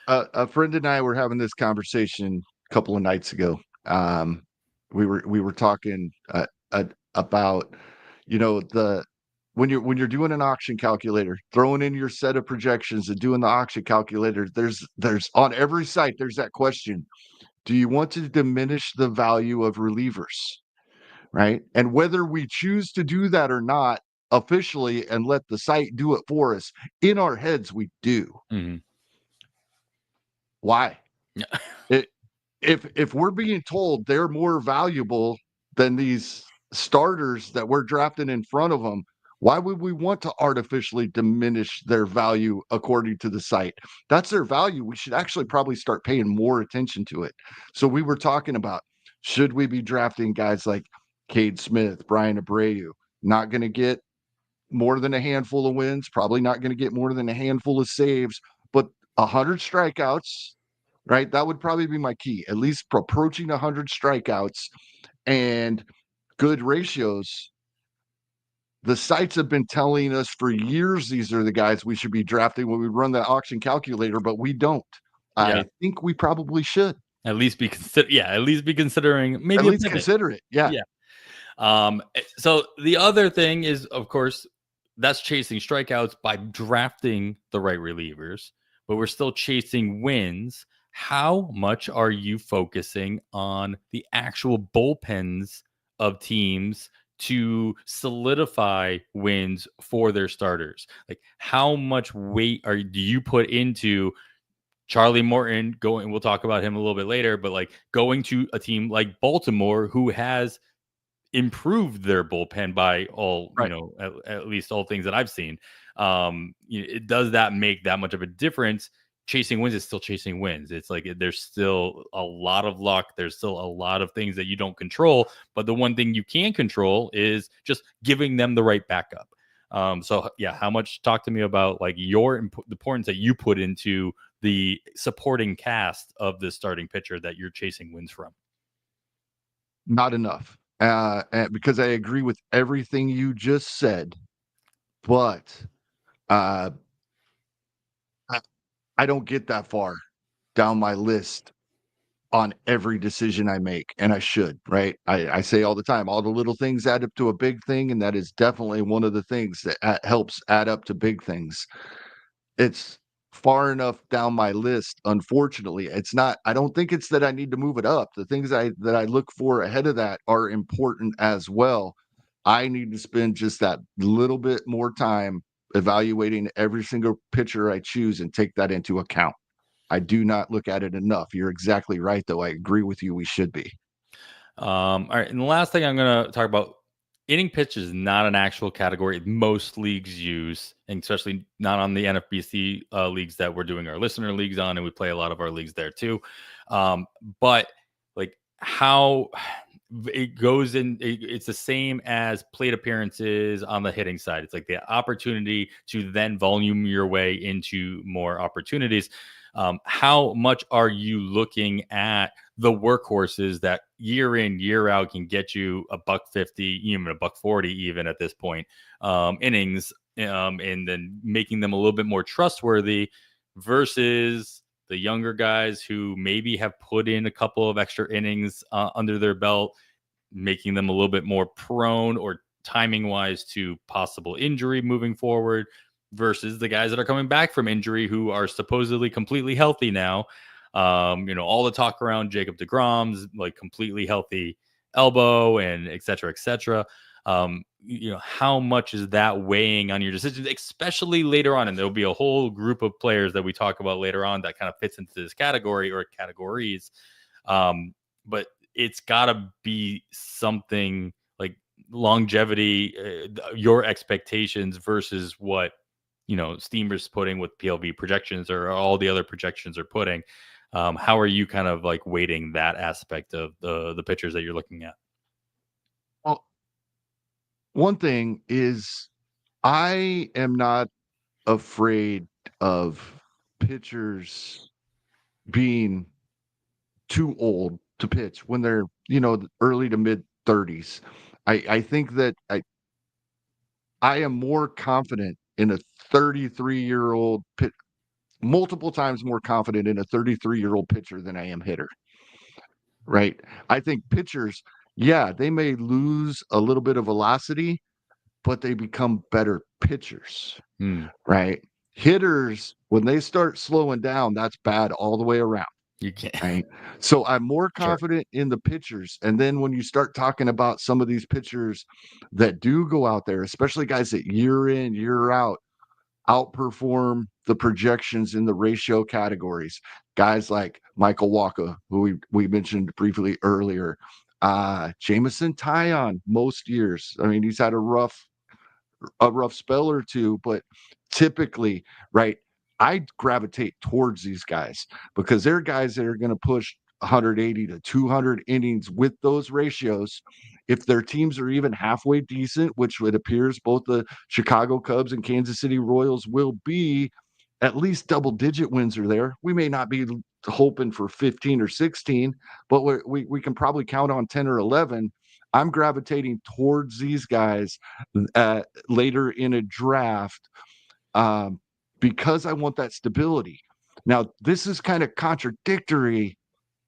A friend and I were having this conversation a couple of nights ago. We were talking about the when you're doing an auction calculator, throwing in your set of projections and doing the auction calculator. There's on every site there's that question: do you want to diminish the value of relievers? Right, and whether we choose to do that or not officially and let the site do it for us, in our heads we do. Mm-hmm. Why? It, if we're being told they're more valuable than these starters that we're drafting in front of them, why would we want to artificially diminish their value according to the site? That's their value. We should actually probably start paying more attention to it. So we were talking about, should we be drafting guys like Cade Smith, Brian Abreu? Not going to get more than a handful of wins, probably not going to get more than a handful of saves, but 100 strikeouts, right? That would probably be my key, at least approaching 100 strikeouts and good ratios. The sites have been telling us for years these are the guys we should be drafting when we run that auction calculator, but we don't. Yeah. I think we probably should. At least be considering maybe at least consider it. Yeah. So the other thing is, of course, that's chasing strikeouts by drafting the right relievers, but we're still chasing wins. How much are you focusing on the actual bullpens of teams to solidify wins for their starters? Like, how much weight do you put into Charlie Morton going? We'll talk about him a little bit later, but like going to a team like Baltimore, who has improved their bullpen by all, Right. at least all things that I've seen. Does that make that much of a difference? Chasing wins is still chasing wins. It's like there's still a lot of luck. There's still a lot of things that you don't control. But the one thing you can control is just giving them the right backup. So yeah, how much? Talk to me about like the importance that you put into the supporting cast of the starting pitcher that you're chasing wins from. Not enough. Because I agree with everything you just said, but I don't get that far down my list on every decision I make, and I should, right? I say all the time, all the little things add up to a big thing, and that is definitely one of the things that helps add up to big things. It's far enough down my list, unfortunately. It's not. I don't think it's that I need to move it up. The things that I look for ahead of that are important as well. I need to spend just that little bit more time evaluating every single pitcher I choose and take that into account. I do not look at it enough. You're exactly right, though. I agree with you. We should be. All right. And the last thing I'm going to talk about, inning pitch is not an actual category most leagues use, and especially not on the NFBC leagues that we're doing our listener leagues on, and we play a lot of our leagues there too. But like how it goes in, it's the same as plate appearances on the hitting side. It's like the opportunity to then volume your way into more opportunities. How much are you looking at the workhorses that year in, year out can get you a $150, even a $140, even at this point, innings, and then making them a little bit more trustworthy versus the younger guys who maybe have put in a couple of extra innings under their belt, making them a little bit more prone or timing wise to possible injury moving forward, versus the guys that are coming back from injury who are supposedly completely healthy now. All the talk around Jacob deGrom's like completely healthy elbow and et cetera, et cetera. How much is that weighing on your decisions, especially later on? And there'll be a whole group of players that we talk about later on that kind of fits into this category or categories. But it's got to be something like longevity, your expectations versus what Steamer's putting with PLV projections or all the other projections are putting. How are you kind of like weighting that aspect of the pitchers that you're looking at? Well, one thing is I am not afraid of pitchers being too old to pitch when they're, early to mid 30s. I think that I am more confident in a 33-year-old multiple times more confident in a 33-year-old pitcher than I am hitter. Right? I think pitchers, yeah, they may lose a little bit of velocity, but they become better pitchers. Right? Hitters, when they start slowing down, that's bad all the way around. You can't. Right. So I'm more Sure. confident in the pitchers. And then when you start talking about some of these pitchers that do go out there, especially guys that year in, year out, outperform the projections in the ratio categories, guys like Michael Walker, who we mentioned briefly earlier, Jameson Taillon most years. I mean, he's had a rough spell or two, but typically, right, I gravitate towards these guys because they're guys that are going to push 180 to 200 innings with those ratios. If their teams are even halfway decent, which it appears both the Chicago Cubs and Kansas City Royals will be, at least double digit wins are there. We may not be hoping for 15 or 16, but we can probably count on 10 or 11. I'm gravitating towards these guys later in a draft because I want that stability. Now, this is kind of contradictory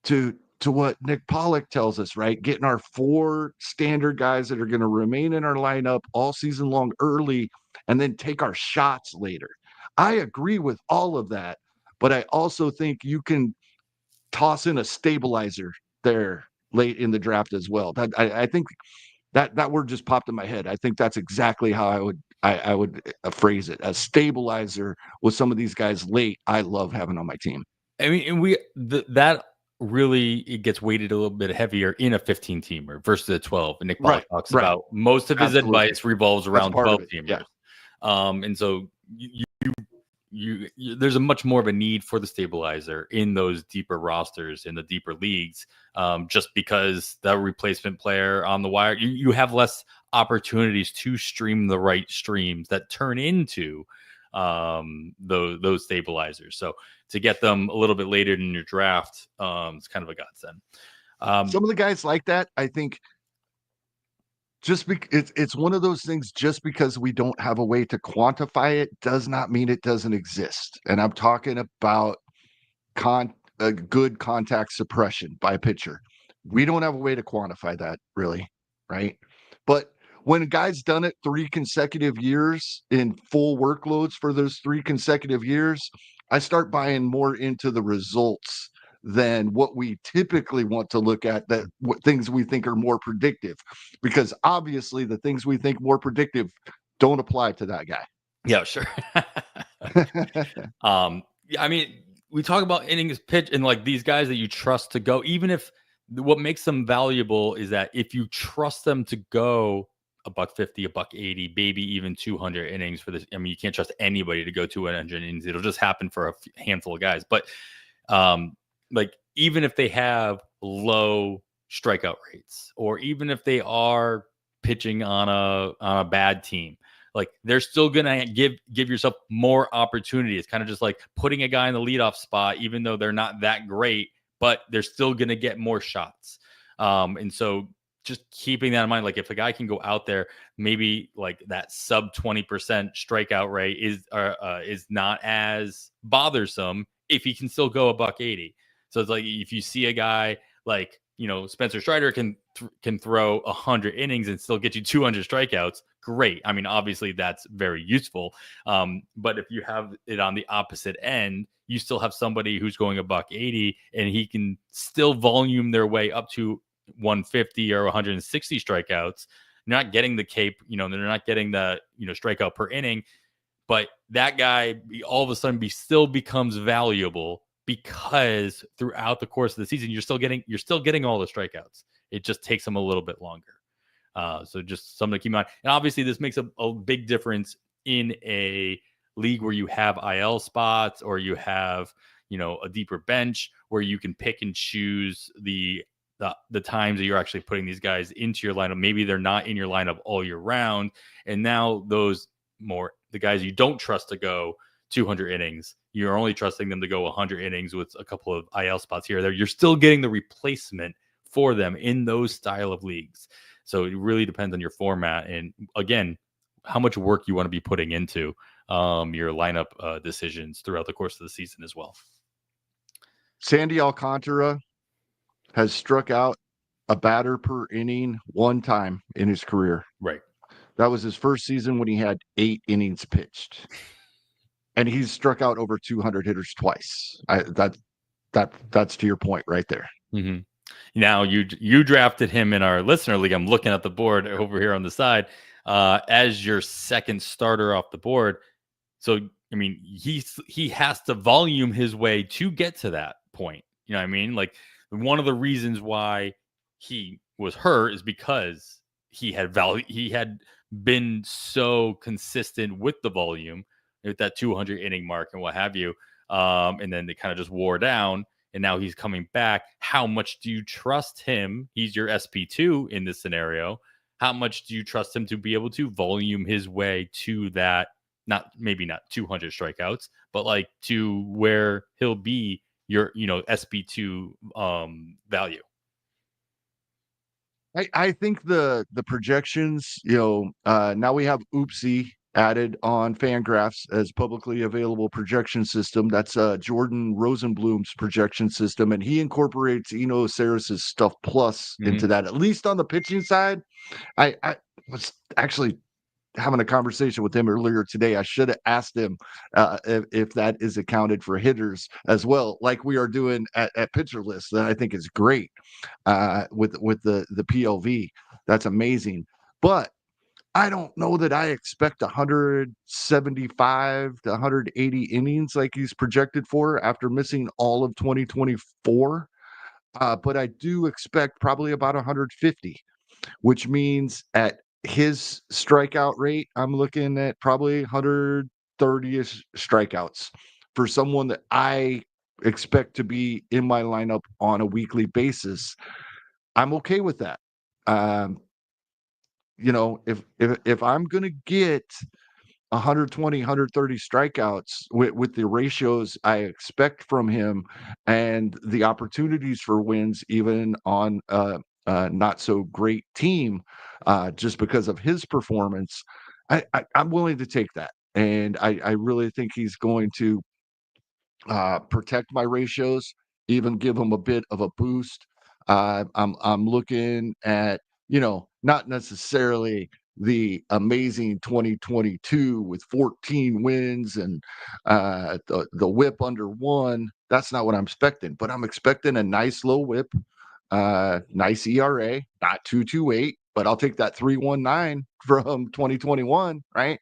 to what Nick Pollock tells us, right? Getting our 4 standard guys that are going to remain in our lineup all season long early and then take our shots later. I agree with all of that, but I also think you can toss in a stabilizer there late in the draft as well. I think that word just popped in my head. I think that's exactly how I would phrase it. A stabilizer with some of these guys late. I love having on my team. I mean, that really it gets weighted a little bit heavier in a 15 teamer versus a 12. And Nick Pollock talks about most of his advice revolves around 12 teamers. Yeah. And so there's a much more of a need for the stabilizer in those deeper rosters in the deeper leagues, just because the replacement player on the wire, you have less opportunities to stream the right streams that turn into those stabilizers. So to get them a little bit later in your draft, it's kind of a godsend. Some of the guys like that, I think, just because it's one of those things, just because we don't have a way to quantify it does not mean it doesn't exist. And I'm talking about good contact suppression by a pitcher. We don't have a way to quantify that, really, right? But when a guy's done it 3 consecutive years in full workloads for those 3 consecutive years, I start buying more into the results than what we typically want to look at, that what things we think are more predictive, because obviously the things we think more predictive don't apply to that guy. Yeah, sure. I mean, we talk about innings pitch and like these guys that you trust to go, even if what makes them valuable is that if you trust them to go $150, $180, maybe even 200 innings for this. I mean, you can't trust anybody to go 200 innings. It'll just happen for a handful of guys. But like even if they have low strikeout rates, or even if they are pitching on a bad team, like they're still gonna give yourself more opportunity. It's kind of just like putting a guy in the leadoff spot, even though they're not that great, but they're still gonna get more shots. And so just keeping that in mind, like if a guy can go out there, maybe like that sub 20% strikeout rate is not as bothersome if he can still go $180. So it's like if you see a guy like, you know, Spencer Strider can throw 100 innings and still get you 200 strikeouts, great. I mean, obviously that's very useful. But if you have it on the opposite end, you still have somebody who's going $180 and he can still volume their way up to 150 or 160 strikeouts. They're not getting the cape, you know, they're not getting the, you know, strikeout per inning, but that guy all of a sudden still becomes valuable because throughout the course of the season, you're still getting all the strikeouts. It just takes them a little bit longer. So just something to keep in mind. And obviously this makes a big difference in a league where you have IL spots or you have, you know, a deeper bench where you can pick and choose the times that you're actually putting these guys into your lineup. Maybe they're not in your lineup all year round. And now the guys you don't trust to go 200 innings, you're only trusting them to go 100 innings with a couple of IL spots here or there. You're still getting the replacement for them in those style of leagues. So it really depends on your format. And again, work you want to be putting into your lineup decisions throughout the course of the season as well. Sandy Alcantara has struck out a batter per inning one time in his career. Right. That was his first season when he had 8 innings pitched. And he's struck out over 200 hitters twice. That's to your point right there. Mm-hmm. Now you drafted him in our listener league. I'm looking at the board over here on the side as your second starter off the board. So I mean, he has to volume his way to get to that point. You know what I mean? Like one of the reasons why he was hurt is because he had been so consistent with the volume at that 200 inning mark and what have you. And then they kind of just wore down. And now he's coming back. How much do you trust him? He's your SP2 in this scenario. How much do you trust him to be able to volume his way to that? Maybe not 200 strikeouts, but like to where he'll be your, SP2 value. I think the projections, now we have Oopsie added on Fangraphs as publicly available projection system. That's Jordan Rosenblum's projection system, and he incorporates Eno Sarris's stuff plus into that. At least on the pitching side, I was actually having a conversation with him earlier today. I should have asked him if that is accounted for hitters as well, like we are doing at Pitcher List. That I think is great with the PLV. That's amazing. But I don't know that I expect 175 to 180 innings like he's projected for after missing all of 2024. But I do expect probably about 150, which means at his strikeout rate, I'm looking at probably 130-ish strikeouts for someone that I expect to be in my lineup on a weekly basis. I'm okay with that. If I'm going to get 120, 130 strikeouts with the ratios I expect from him and the opportunities for wins, even on not so great team, just because of his performance, I'm willing to take that. And I really think he's going to protect my ratios, even give them a bit of a boost. I'm looking at, not necessarily the amazing 2022 with 14 wins and the whip under 1. That's not what I'm expecting, but I'm expecting a nice low whip, nice ERA, not 2.28, but I'll take that 3.19 from 2021, right?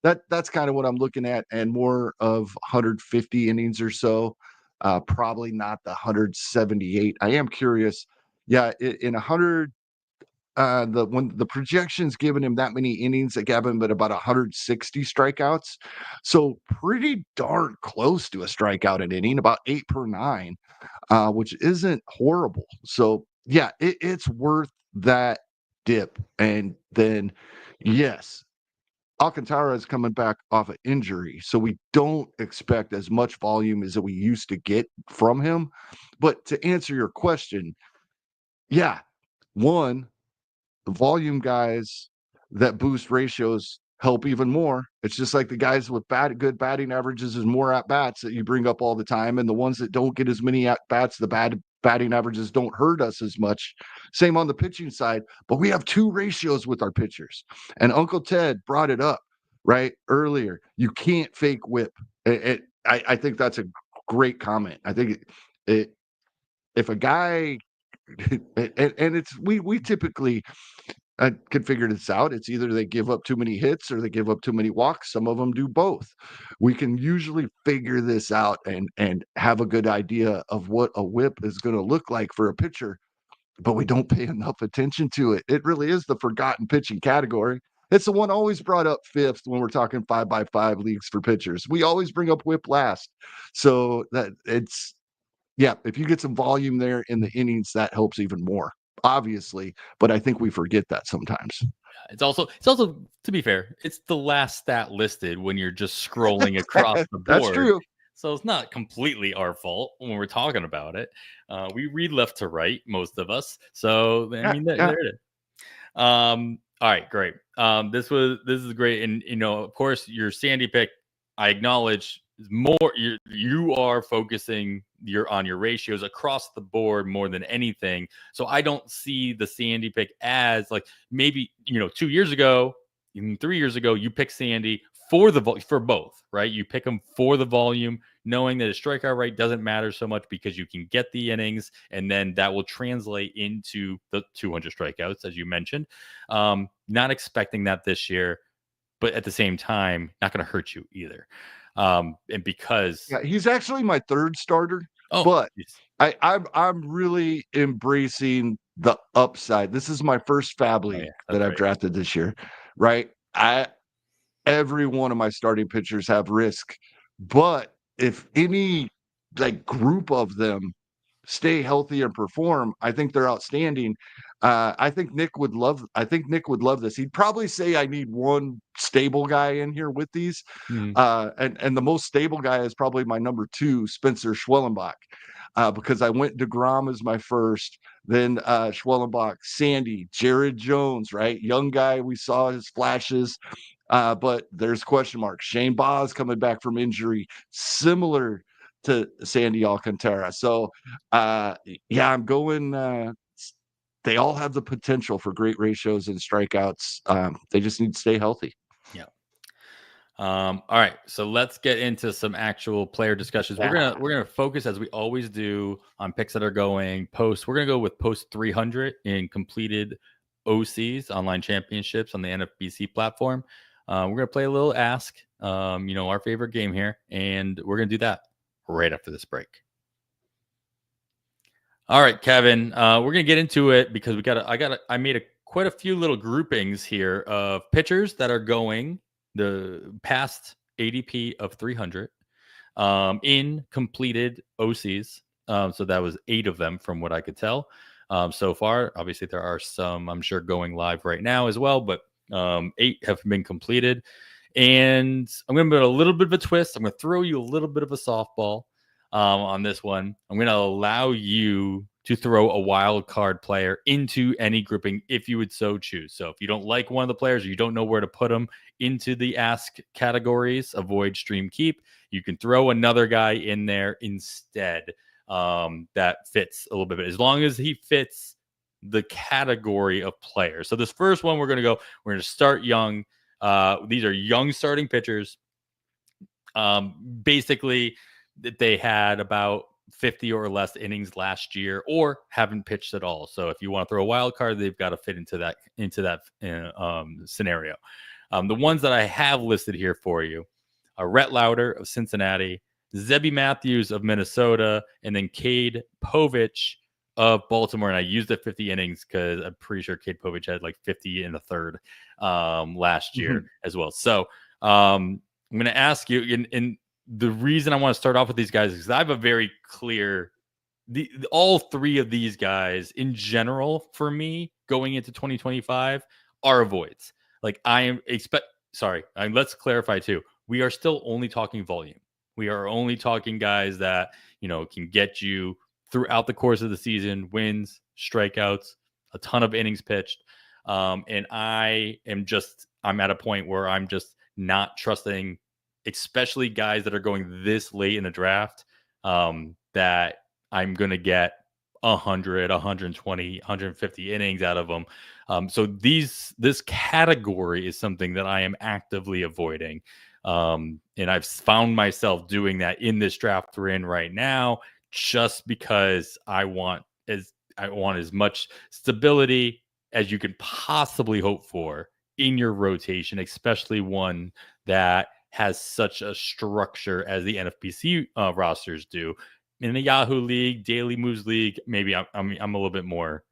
That's kind of what I'm looking at, and more of 150 innings or so. Probably not the 178. I am curious. Yeah, in 100, when the projections given him that many innings, that gave him at about 160 strikeouts. So pretty darn close to a strikeout an inning, about 8 per 9, which isn't horrible. So yeah, it's worth that dip. And then, yes, Alcantara is coming back off an injury, so we don't expect as much volume as we used to get from him. But to answer your question, yeah, one, the volume guys that boost ratios help even more. It's just like the guys with good batting averages and more at bats that you bring up all the time, and the ones that don't get as many at bats, the batting averages don't hurt us as much. Same on the pitching side, but we have 2 ratios with our pitchers, and Uncle Ted brought it up right earlier. You can't fake whip. I think that's a great comment. I think if a guy and it's we typically can figure this out. It's either they give up too many hits or they give up too many walks. Some of them do both. We can usually figure this out and have a good idea of what a whip is going to look like for a pitcher, but we don't pay enough attention to it. It really is the forgotten pitching category. It's the one always brought up 5th when we're talking 5x5 leagues for pitchers. We always bring up whip last. So that it's, yeah, if you get some volume there in the innings, that helps even more, obviously, but I think we forget that sometimes. It's also to be fair, it's the last stat listed when you're just scrolling across the board. That's true. So it's not completely our fault when we're talking about it. We read left to right, most of us. So I mean, there it is. All right, great. This is great, and of course, your Sandy pick, I acknowledge is more. You are focusing on your ratios across the board more than anything. So I don't see the Sandy pick as like maybe 2 years ago, even 3 years ago, you picked Sandy for both, right? You pick them for the volume, knowing that a strikeout rate doesn't matter so much because you can get the innings, and then that will translate into the 200 strikeouts, as you mentioned. Not expecting that this year, but at the same time, not going to hurt you either. And because he's actually my third starter, oh, but I'm really embracing the upside. This is my first fab oh yeah, league that's that I've right. drafted this year, right? Every one of my starting pitchers have risk, but if any like group of them stay healthy and perform, I think they're outstanding. I think Nick would love. I think Nick would love this. He'd probably say I need one stable guy in here with these, Mm. and the most stable guy is probably my number two, Spencer Schwellenbach, because I went DeGrom as my first, then Schwellenbach, Sandy, Jared Jones, right, young guy. We saw his flashes. But there's question marks. Shane Baz coming back from injury, similar to Sandy Alcantara. So, yeah, I'm going. They all have the potential for great ratios and strikeouts. They just need to stay healthy. Yeah. All right, so let's get into some actual player discussions. Yeah. We're gonna focus, as we always do, on picks that are going post. We're gonna go with post 300 in completed OCs, online championships, on the NFBC platform. We're gonna play a little ask, our favorite game here, and we're gonna do that right after this break. All right, Kevin, we're gonna get into it because I made quite a few little groupings here of pitchers that are going the past ADP of 300 in completed OCs. So that was 8 of them from what I could tell so far. Obviously, there are some, I'm sure, going live right now as well, but 8 have been completed. And I'm going to put a little bit of a twist. I'm going to throw you a little bit of a softball on this one. I'm going to allow you to throw a wild card player into any grouping if you would so choose. So if you don't like one of the players or you don't know where to put them into the ask categories, avoid, stream, keep, you can throw another guy in there instead that fits a little bit, as long as he fits the category of player. So this first one, we're going to start young. These are young starting pitchers. Basically, they had about 50 or less innings last year or haven't pitched at all. So if you want to throw a wild card, they've got to fit into that scenario. The ones that I have listed here for you are Rhett Lauder of Cincinnati, Zebby Matthews of Minnesota, and then Cade Povich of Baltimore. And I used the 50 innings because I'm pretty sure Cade Povich had like 50 in the third last year as well. So I'm going to ask you, and the reason I want to start off with these guys is because I have a very clear, all 3 of these guys in general for me going into 2025 are avoids. Like let's clarify too. We are still only talking volume. We are only talking guys that, can get you throughout the course of the season, wins, strikeouts, a ton of innings pitched. And I'm at a point where I'm just not trusting, especially guys that are going this late in the draft, that I'm going to get 100, 120, 150 innings out of them. So this category is something that I am actively avoiding. And I've found myself doing that in this draft we're in right now, just because I want as much stability as you can possibly hope for in your rotation, especially one that has such a structure as the NFBC rosters do. In the Yahoo League, Daily Moves League, maybe I'm a little bit more,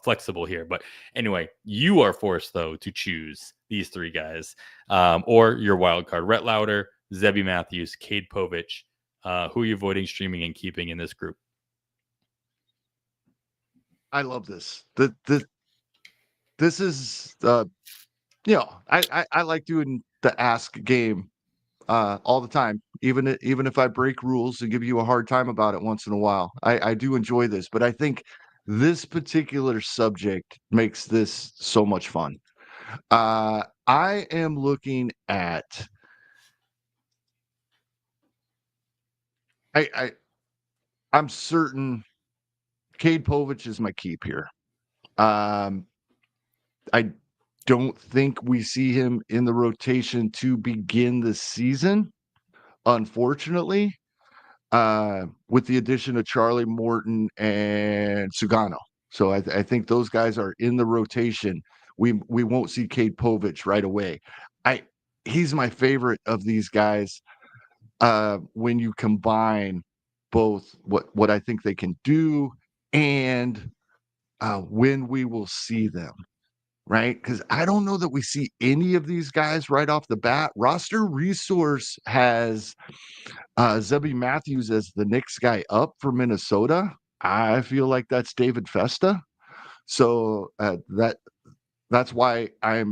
flexible here. But anyway, you are forced though to choose these 3 guys, or your wild card: Rhett Lauder, Zebby Matthews, Cade Povich. Who are you avoiding, streaming, and keeping in this group? I love this. This is I like doing the ask game all the time, even if I break rules and give you a hard time about it once in a while. I do enjoy this, but I think this particular subject makes this so much fun. I am looking at I I'm certain Cade Povich is my keep here. Um, I don't think we see him in the rotation to begin the season, unfortunately, with the addition of Charlie Morton and Sugano. So I think those guys are in the rotation. We won't see Cade Povich right away. I He's my favorite of these guys when you combine both what I think they can do and when we will see them, right? Because I don't know that we see any of these guys right off the bat. Roster Resource has Zebby Matthews as the next guy up for Minnesota. I feel like that's David Festa. So that's why I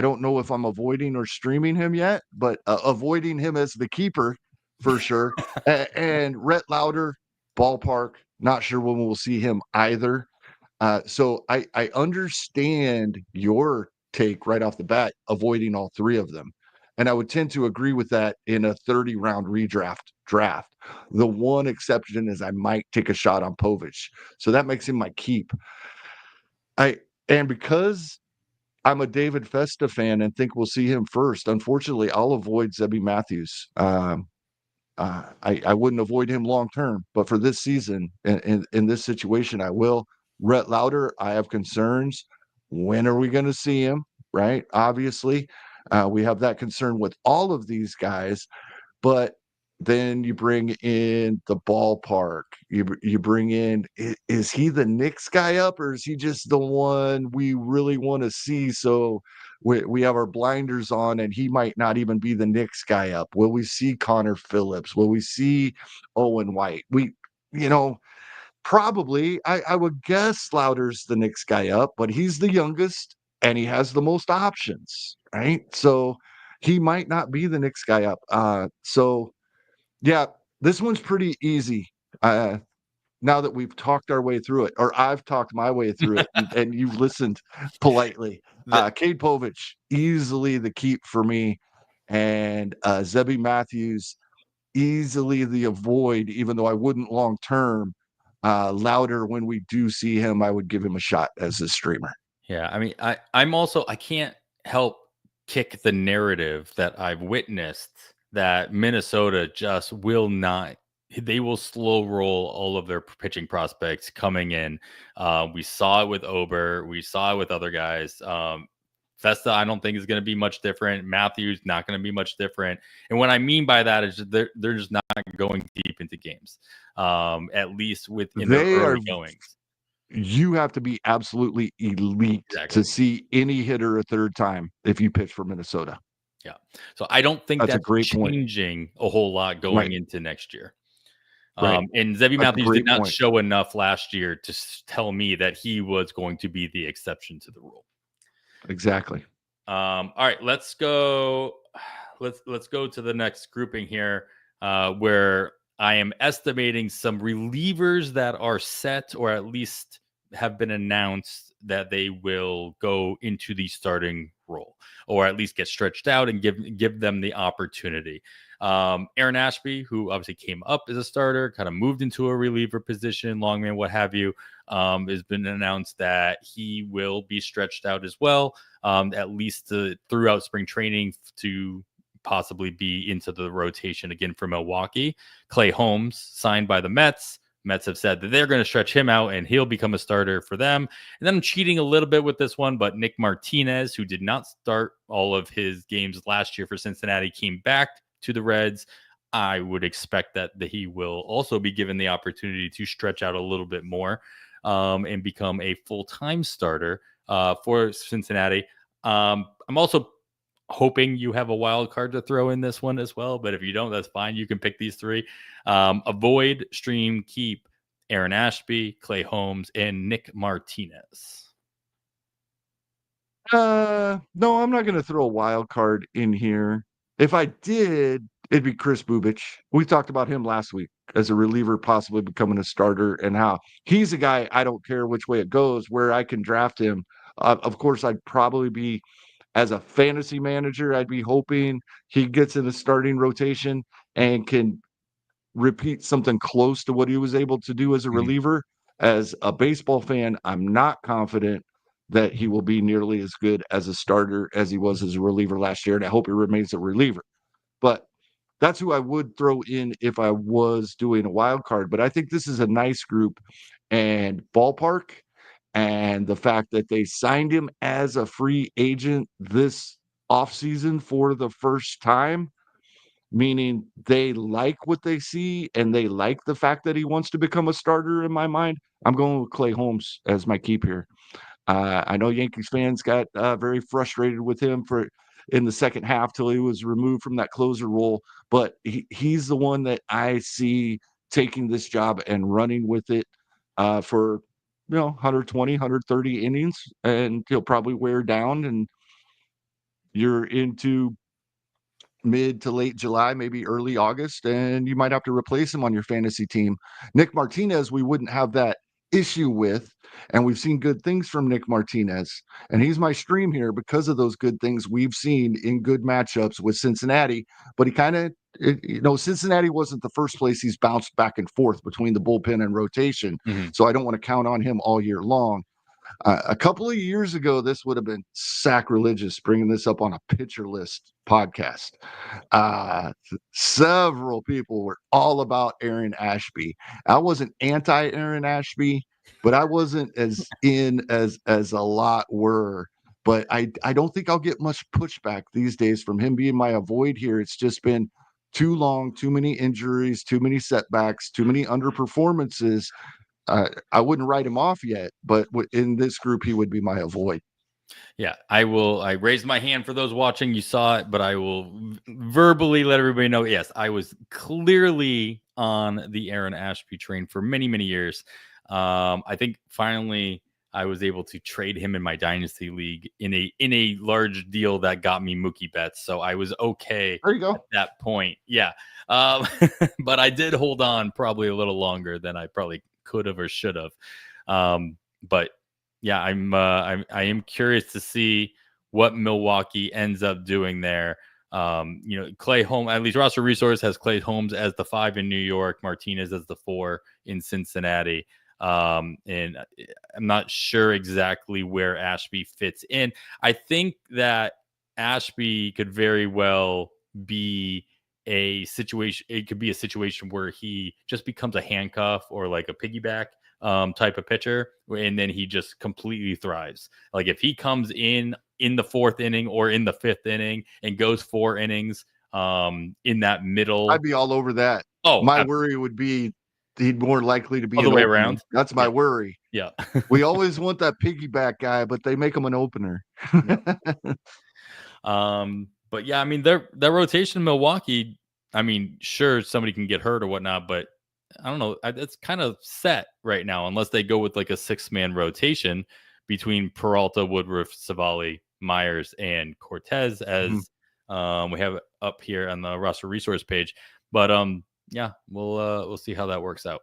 don't know if I'm avoiding or streaming him yet, but avoiding him as the keeper for sure. And Rhett Lauder, ballpark, not sure when we'll see him either. So I understand your take right off the bat, avoiding all three of them. And I would tend to agree with that in a 30-round redraft draft. The one exception is I might take a shot on Povich. So that makes him my keep. And because I'm a David Festa fan and think we'll see him first, unfortunately, I'll avoid Zebby Matthews. I wouldn't avoid him long term, but for this season, in this situation, I will. Rhett Lauder, I have concerns. When are we going to see him? Right? Obviously, we have that concern with all of these guys, but then you bring in the ballpark. You bring in, is he the Knicks guy up, or is he just the one we really want to see? So we have our blinders on, and he might not even be the Knicks guy up. Will we see Connor Phillips? Will we see Owen White? You know, probably. I would guess Slaughter's the Knicks guy up, but he's the youngest and he has the most options, right? So he might not be the Knicks guy up. So yeah, this one's pretty easy. Uh, now that we've talked our way through it, or I've talked my way through it, and you've listened politely. Cade Povich, easily the keep for me, and Zebby Matthews, easily the avoid, even though I wouldn't long term. Louder when we do see him, I would give him a shot as a streamer. Yeah, I mean, I'm also I can't help kick the narrative that I've witnessed that Minnesota just will not. They will slow roll all of their pitching prospects coming in. We saw it with Ober. We saw it with other guys. Festa, I don't think is going to be much different. Matthews not going to be much different. And what I mean by that is they're just not going deep into games, at least within their early goings. You have to be absolutely elite to see any hitter a third time if you pitch for Minnesota. Yeah. So I don't think that's a great changing a whole lot going into next year. Right. And Zebby Matthews did not show enough last year to tell me that he was going to be the exception to the rule. Exactly. All right, let's go. Let's go to the next grouping here, where I am estimating some relievers that are set or at least have been announced that they will go into the starting role or at least get stretched out and give them the opportunity. Aaron Ashby, who obviously came up as a starter, kind of moved into a reliever position, longman, what have you, has been announced that he will be stretched out as well, at least throughout spring training to possibly be into the rotation again for Milwaukee. Clay Holmes signed by the Mets. Mets have said that they're going to stretch him out and he'll become a starter for them. And then I'm cheating a little bit with this one, but Nick Martinez, who did not start all of his games last year for Cincinnati, came back to the Reds. I would expect that he will also be given the opportunity to stretch out a little bit more and become a full-time starter for Cincinnati. I'm also hoping you have a wild card to throw in this one as well, but if you don't, that's fine. You can pick these three. Avoid, stream, keep Aaron Ashby, Clay Holmes, and Nick Martinez. No, I'm not going to throw a wild card in here. If I did, it'd be Chris Bubich. We talked about him last week. as a reliever, possibly becoming a starter, and how he's a guy I don't care which way it goes, where I can draft him. Of course, I'd probably be as a fantasy manager, I'd be hoping he gets in a starting rotation and can repeat something close to what he was able to do as a Mhm. reliever. As a baseball fan, I'm not confident that he will be nearly as good as a starter as he was as a reliever last year, and I hope he remains a reliever. But that's who I would throw in if I was doing a wild card. But I think this is a nice group and ballpark. And the fact that they signed him as a free agent this offseason for the first time, meaning they like what they see and they like the fact that he wants to become a starter in my mind. I'm going with Clay Holmes as my keep here. I know Yankees fans got very frustrated with him for in the second half till he was removed from that closer role, but he's the one that I see taking this job and running with it for 120, 130 innings, and he'll probably wear down, and you're into mid to late July, maybe early August, and you might have to replace him on your fantasy team. Nick Martinez, we wouldn't have that issue with, and we've seen good things from Nick Martinez. And he's my stream here because of those good things we've seen in good matchups with Cincinnati. But he kind of, Cincinnati wasn't the first place he's bounced back and forth between the bullpen and rotation. Mhm. So I don't want to count on him all year long. A couple of years ago, this would have been sacrilegious bringing this up on a pitcher list podcast. Uh, Several people were all about Aaron Ashby. I wasn't anti Aaron Ashby, but I wasn't as in as a lot were. But I don't think I'll get much pushback these days from him being my avoid here. It's just been too long, too many injuries, too many setbacks, too many underperformances. I wouldn't write him off yet, but in this group, he would be my avoid. Yeah, I will. I raised my hand for those watching. You saw it, but I will verbally let everybody know. Yes, I was clearly on the Aaron Ashby train for many, many years. I think finally I was able to trade him in my dynasty league in a large deal that got me Mookie Betts. So I was okay There you at go. that point. Yeah, but I did hold on probably a little longer than I probably could have or should have. But yeah, I am curious to see what Milwaukee ends up doing there. Clay Holmes, at least Roster Resource has Clay Holmes as the 5 in New York, Martinez as the 4 in Cincinnati. And I'm not sure exactly where Ashby fits in. I think that Ashby could very well be a situation. It could be a situation where he just becomes a handcuff or like a piggyback type of pitcher, and then he just completely thrives. Like if he comes in the 4th inning or in the 5th inning and goes 4 innings in that middle. I'd be all over that. Oh, My worry would be he'd more likely to be other an way opener. around. That's my Yeah, worry. yeah. We always want that piggyback guy, but they make him an opener. Yep. But yeah, I mean, their rotation in Milwaukee. I mean, sure, somebody can get hurt or whatnot, but I don't know. It's kind of set right now, unless they go with like a 6-man rotation between Peralta, Woodruff, Savali, Myers, and Cortez, as we have up here on the roster resource page. But yeah, we'll see how that works out.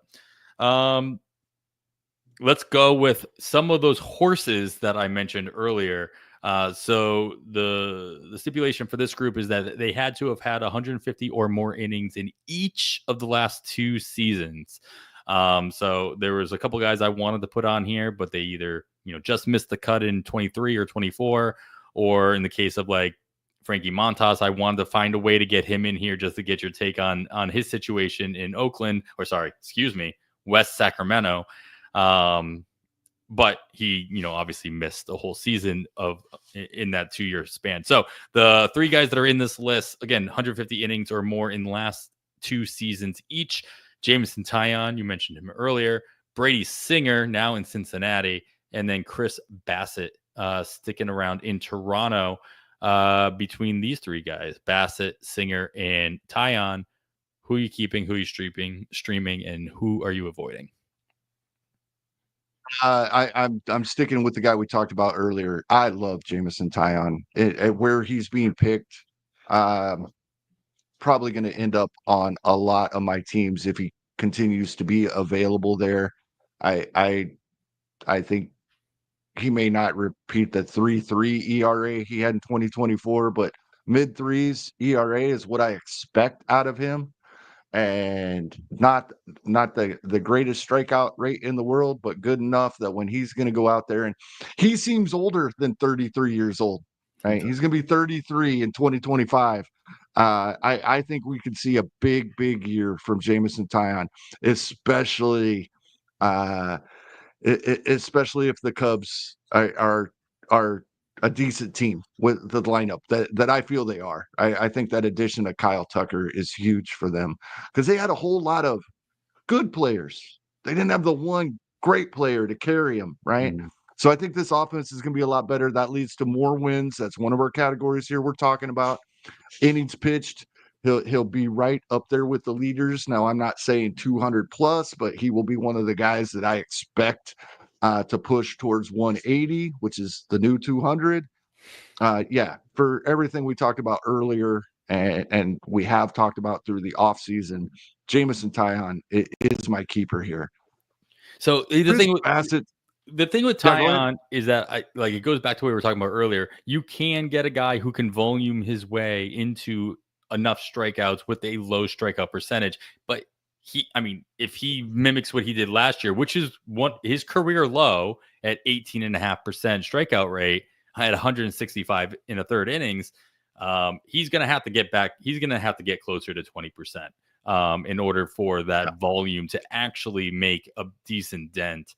Let's go with some of those horses that I mentioned earlier. So the stipulation for this group is that they had to have had 150 or more innings in each of the last 2 seasons. So there was a couple guys I wanted to put on here, but they either just missed the cut in 23 or 24, or in the case of like Frankie Montas, I wanted to find a way to get him in here just to get your take on his situation in Oakland, or sorry, excuse me, West Sacramento. But he, obviously missed a whole season in that 2-year span. So the 3 guys that are in this list, again, 150 innings or more in the last 2 seasons each. Jameson Taillon, you mentioned him earlier. Brady Singer, now in Cincinnati, and then Chris Bassett, sticking around in Toronto. Between these 3 guys, Bassett, Singer, and Taillon, who are you keeping? Who are you streaming, and who are you avoiding? I'm sticking with the guy we talked about earlier. I love Jameson Taillon. Where he's being picked, probably going to end up on a lot of my teams if he continues to be available there. I think he may not repeat the 3.3 ERA he had in 2024, but mid threes ERA is what I expect out of him. And not the greatest strikeout rate in the world, but good enough that when he's going to go out there, and he seems older than 33 years old, right? He's going to be 33 in 2025. I think we could see a big year from Jameson Taillon, especially uh, especially if the Cubs are a decent team with the lineup that I feel they are. I think that addition of Kyle Tucker is huge for them because they had a whole lot of good players. They didn't have the one great player to carry them, right? So I think this offense is going to be a lot better. That leads to more wins. That's one of our categories here we're talking about. Innings pitched, he'll be right up there with the leaders. Now, I'm not saying 200 plus, but he will be one of the guys that I expect to push towards 180, which is the new 200. Yeah, for everything we talked about earlier, and we have talked about through the offseason, Jameson Taillon is my keeper here. So Chris Bassett. The thing with Taillon is that it goes back to what we were talking about earlier. You can get a guy who can volume his way into enough strikeouts with a low strikeout percentage, but if he mimics what he did last year, which is his career low at 18.5% strikeout rate, at 165 in a third innings, he's going to have to get back. He's going to have to get closer to 20% in order for that volume to actually make a decent dent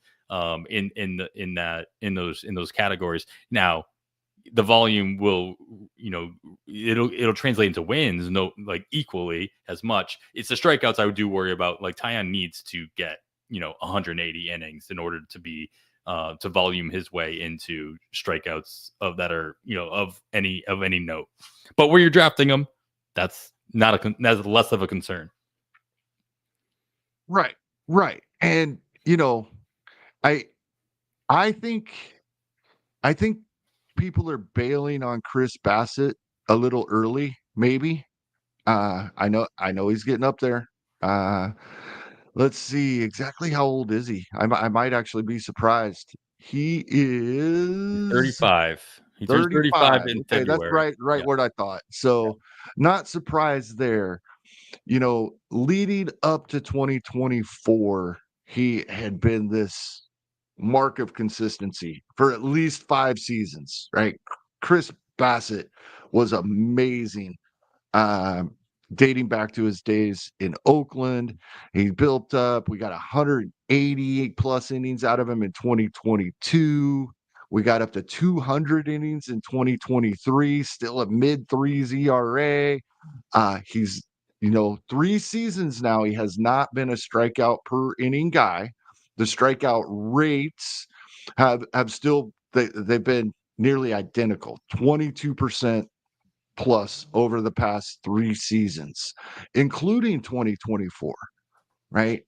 in those categories. Now, the volume will, it'll translate into wins, equally as much. It's the strikeouts I do worry about. Like Taillon needs to get 180 innings in order to be to volume his way into strikeouts that are of any note. But where you're drafting him, that's that's less of a concern. Right. And I think people are bailing on Chris Bassett a little early, maybe. I know he's getting up there. Let's see exactly how old is he? I might actually be surprised. He is 35. He turns 35 in okay, February. That's right what I thought. So not surprised there. Leading up to 2024, he had been this mark of consistency for at least 5 seasons, right? Chris Bassett was amazing, dating back to his days in Oakland. He built up. We got 188 plus innings out of him in 2022. We got up to 200 innings in 2023, still a mid threes ERA. He's 3 seasons now, he has not been a strikeout per inning guy. The strikeout rates have still they've been nearly identical, 22% plus over the past 3 seasons, including 2024, right?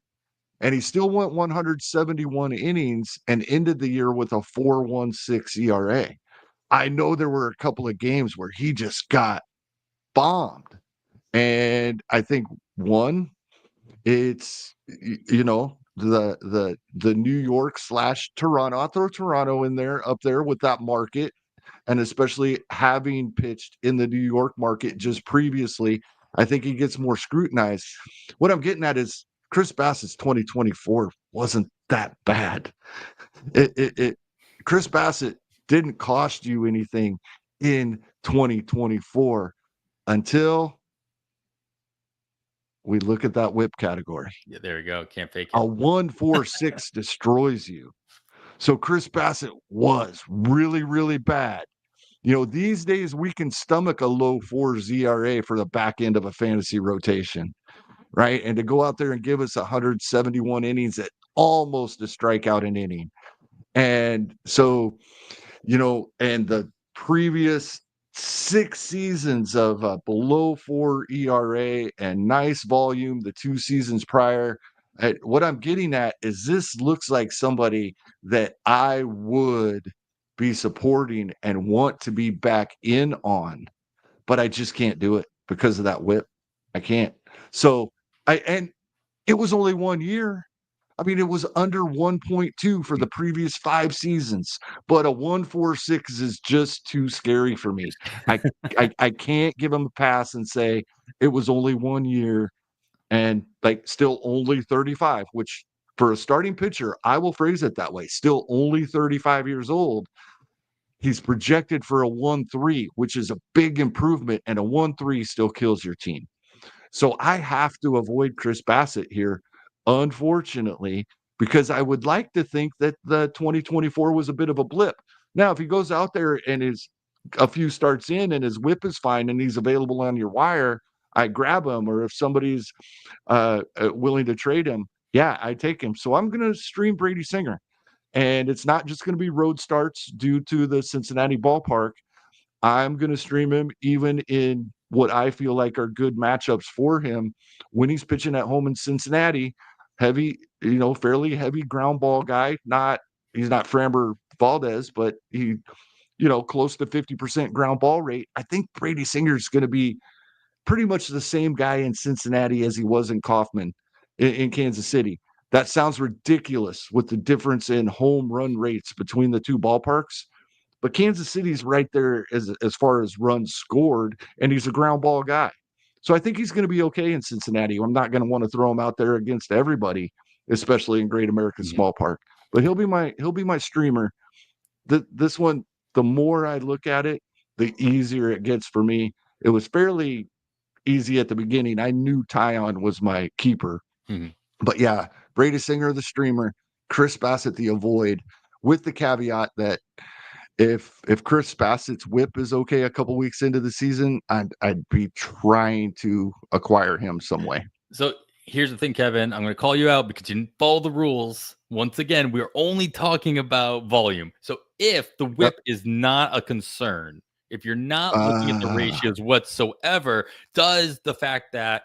And he still went 171 innings and ended the year with a 4.16 ERA. I know there were a couple of games where he just got bombed. And I think one, it's the New York / Toronto. I'll throw Toronto in there, up there with that market, and especially having pitched in the New York market just previously, I think he gets more scrutinized. What I'm getting at is Chris Bassett's 2024 wasn't that bad. Chris Bassett didn't cost you anything in 2024 until we look at that whip category. Yeah, there we go. Can't fake it. A 1.46 destroys you. So Chris Bassett was really, really bad. These days we can stomach a low 4 ERA for the back end of a fantasy rotation, right? And to go out there and give us 171 innings at almost a strikeout an inning. And so, and the previous 6 seasons of below 4 ERA and nice volume, the 2 seasons prior. What I'm getting at is this looks like somebody that I would be supporting and want to be back in on, but I just can't do it because of that whip. I can't. So It was only 1 year. I mean, it was under 1.2 for the previous 5 seasons, but a 1.46 is just too scary for me. I I can't give him a pass and say it was only 1 year and, like, still only 35, which for a starting pitcher, I will phrase it that way, still only 35 years old. He's projected for a 1.3, which is a big improvement, and a 1.3 still kills your team. So I have to avoid Chris Bassett here, unfortunately, because I would like to think that the 2024 was a bit of a blip. Now, if he goes out there and is a few starts in and his whip is fine and he's available on your wire, I grab him. Or if somebody's willing to trade him, yeah, I take him. So I'm going to stream Brady Singer. And it's not just going to be road starts due to the Cincinnati ballpark. I'm going to stream him even in what I feel like are good matchups for him when he's pitching at home in Cincinnati. Heavy, fairly heavy ground ball guy. He's not Framber Valdez, but close to 50% ground ball rate. I think Brady Singer is going to be pretty much the same guy in Cincinnati as he was in Kaufman in Kansas City. That sounds ridiculous with the difference in home run rates between the two ballparks. But Kansas City's right there as far as runs scored, and he's a ground ball guy. So I think he's going to be okay in Cincinnati. I'm not going to want to throw him out there against everybody, especially in Great American Small Park. But he'll be my streamer. This one, the more I look at it, the easier it gets for me. It was fairly easy at the beginning. I knew Tyon was my keeper. But yeah, Brady Singer, the streamer, Chris Bassett, the avoid, with the caveat that if Chris Bassett's whip is okay a couple weeks into the season, I'd be trying to acquire him some way. So here's the thing, Kevin. I'm going to call you out because you didn't follow the rules. Once again, we're only talking about volume. So if the whip is not a concern, if you're not looking at the ratios whatsoever, does the fact that,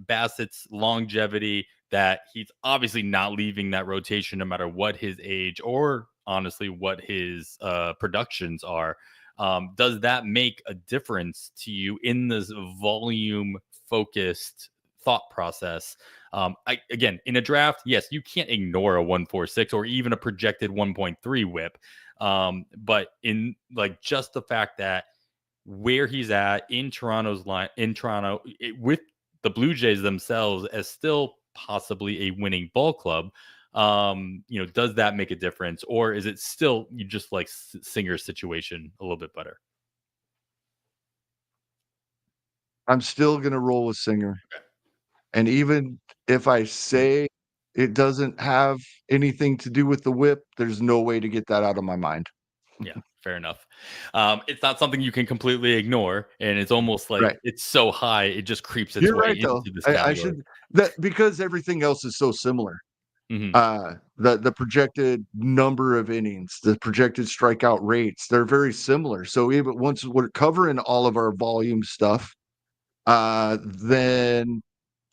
Bassett's longevity, that he's obviously not leaving that rotation no matter what his age or honestly what his productions are, does that make a difference to you in this volume focused thought process? Again, in a draft, yes, you can't ignore a 1.46 or even a projected 1.3 whip. But in like just the fact that where he's at in Toronto's line in Toronto with the Blue Jays themselves as still possibly a winning ball club, does that make a difference, or is it still you just like Singer's situation a little bit better? I'm still gonna roll with Singer. Okay. And even if I say it doesn't have anything to do with the whip, there's no way to get that out of my mind. Yeah, fair enough. It's not something you can completely ignore, and it's almost like it's so high, it just creeps its way into this category. I should that because everything else is so similar. The projected number of innings, the projected strikeout rates, they're very similar. So even once we're covering all of our volume stuff, then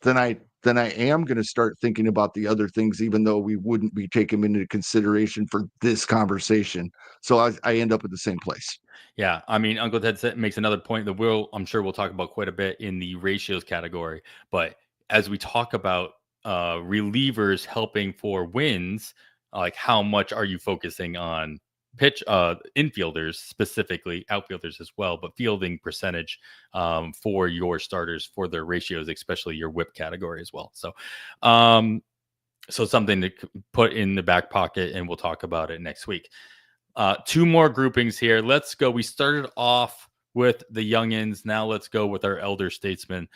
I am going to start thinking about the other things, even though we wouldn't be taking them into consideration for this conversation. So I end up at the same place. Yeah, I mean, Uncle Ted makes another point that I'm sure we'll talk about quite a bit in the ratios category. But as we talk about relievers helping for wins, like how much are you focusing on infielders specifically, outfielders as well, but fielding percentage for your starters for their ratios, especially your whip category as well. So something to put in the back pocket, and we'll talk about it next week. Two more groupings here. Let's go. We started off with the youngins. Now let's go with our elder statesmen.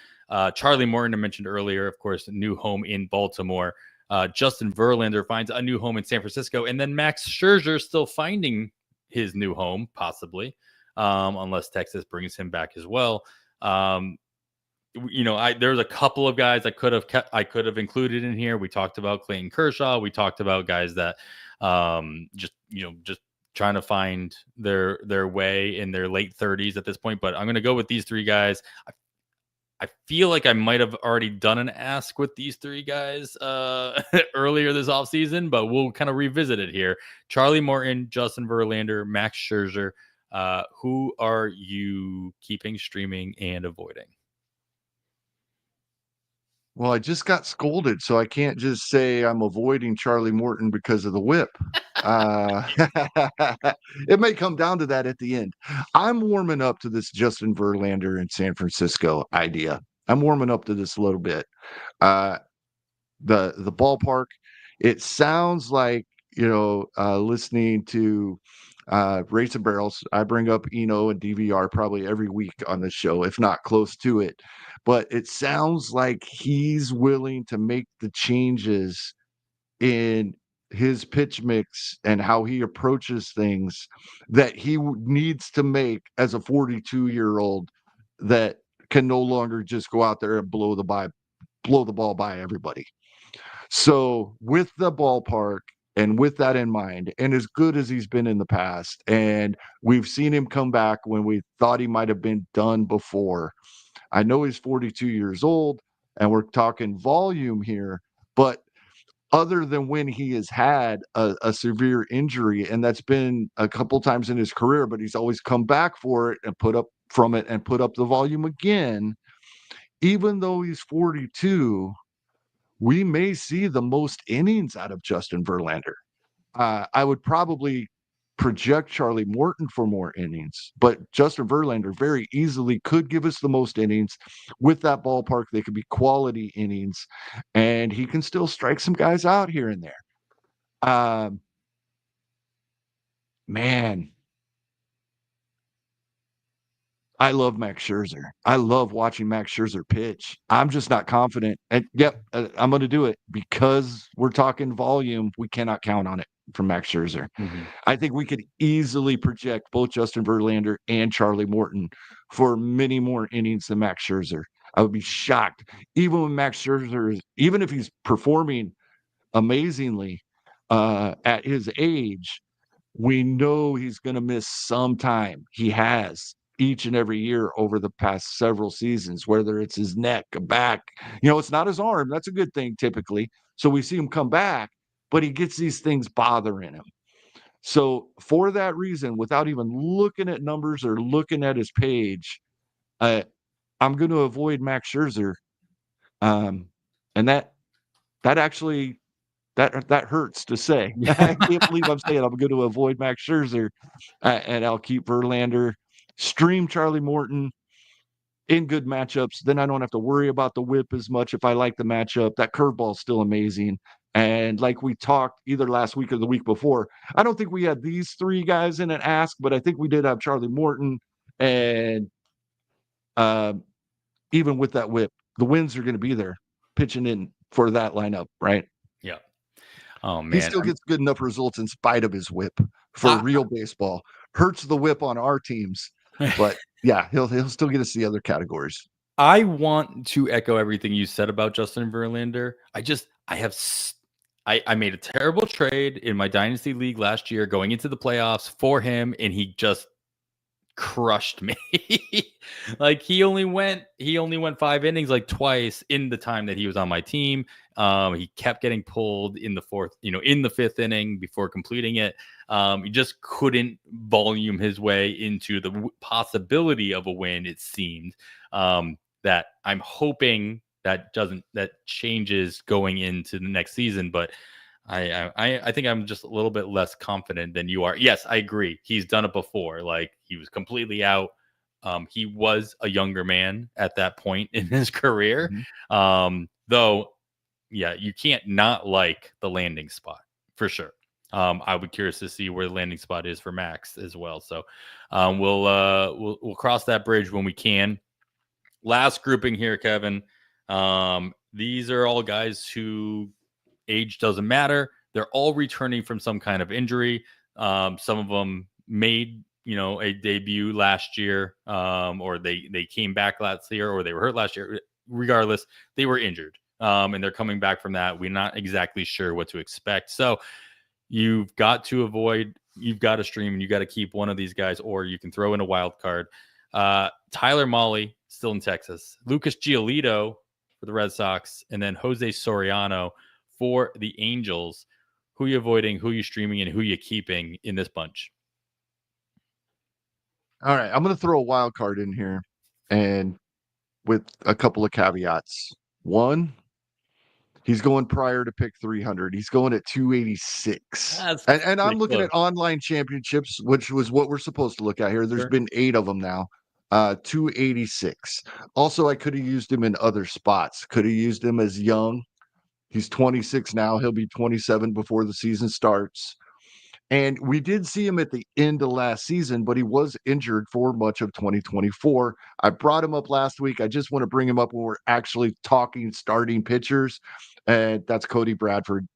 Charlie Morton, I mentioned earlier, of course, new home in Baltimore. Justin Verlander finds a new home in San Francisco. And then Max Scherzer still finding his new home, possibly, unless Texas brings him back as well. There's a couple of guys I could have included in here. We talked about Clayton Kershaw. We talked about guys that just trying to find their way in their late 30s at this point. But I'm going to go with these three guys. I feel like I might have already done an ask with these three guys earlier this offseason, but we'll kind of revisit it here. Charlie Morton, Justin Verlander, Max Scherzer. Who are you keeping, streaming, and avoiding? Well, I just got scolded, so I can't just say I'm avoiding Charlie Morton because of the whip. Uh, it may come down to that at the end. I'm warming up to this Justin Verlander in San Francisco idea. I'm warming up to this a little bit. Uh, the ballpark, it sounds like, listening to Race and Barrels. I bring up Eno and DVR probably every week on this show, if not close to it. But it sounds like he's willing to make the changes in his pitch mix and how he approaches things that he needs to make as a 42-year-old that can no longer just go out there and blow the ball by everybody. So with the ballpark and with that in mind, and as good as he's been in the past, and we've seen him come back when we thought he might have been done before. I know he's 42 years old and we're talking volume here, but other than when he has had a severe injury, and that's been a couple times in his career, but he's always come back for it and put up from it and put up the volume again, even though he's 42, we may see the most innings out of Justin Verlander. I would probably project Charlie Morton for more innings, but Justin Verlander very easily could give us the most innings. With that ballpark, they could be quality innings, and he can still strike some guys out here and there. Man, I love Max Scherzer. I love watching Max Scherzer pitch. I'm just not confident. And yep, I'm going to do it because we're talking volume. We cannot count on it from Max Scherzer. Mm-hmm. I think we could easily project both Justin Verlander and Charlie Morton for many more innings than Max Scherzer. I would be shocked, even when Max Scherzer, even if he's performing amazingly at his age, we know he's going to miss some time. He has each and every year over the past several seasons, whether it's his neck, a back. It's not his arm. That's a good thing typically. So we see him come back, but he gets these things bothering him. So for that reason, without even looking at numbers or looking at his page, I'm going to avoid Max Scherzer. And that actually that hurts to say. I can't believe I'm saying I'm going to avoid Max Scherzer, and I'll keep Verlander, stream Charlie Morton in good matchups. Then I don't have to worry about the whip as much if I like the matchup. That curveball is still amazing. And like we talked either last week or the week before, I don't think we had these three guys in an ask, but I think we did have Charlie Morton. And uh, even with that whip, the wins are going to be there pitching in for that lineup, right? Yeah. Oh He man. still gets good enough results in spite of his whip for real baseball. Hurts the whip on our teams, but yeah, he'll still get us the other categories. I want to echo everything you said about Justin Verlander. I made a terrible trade in my dynasty league last year going into the playoffs for him, and he just crushed me. Like he only went 5 innings like twice in the time that he was on my team. He kept getting pulled in the in the fifth inning before completing it. He just couldn't volume his way into the possibility of a win. It seemed that I'm hoping that changes going into the next season, but I think I'm just a little bit less confident than you are. Yes, I agree. He's done it before. Like he was completely out. He was a younger man at that point in his career. Though, yeah, you can't not like the landing spot for sure. I would be curious to see where the landing spot is for Max as well. So we'll cross that bridge when we can. Last grouping here, Kevin. These are all guys who age doesn't matter. They're all returning from some kind of injury. Some of them made a debut last year, or they came back last year, or they were hurt last year. Regardless, they were injured, and they're coming back from that. We're not exactly sure what to expect. So you've got to stream, and you got to keep one of these guys, or you can throw in a wild card. Tyler Mahle, still in Texas. Lucas Giolito for the Red Sox, and then Jose Soriano for the Angels. Who you avoiding, who you streaming, and who you keeping in this bunch? All right, I'm going to throw a wild card in here, and with a couple of caveats. One, He's going prior to pick 300. He's going at 286. That's And I'm pretty looking close. at online championships, which was what we're supposed to look at here. There's Sure. been 8 of them now. 286. Also, I could have used him in other spots. Could have used him as young. He's 26 now. He'll be 27 before the season starts. And we did see him at the end of last season, but he was injured for much of 2024. I brought him up last week. I just want to bring him up when we're actually talking starting pitchers. And that's Cody Bradford,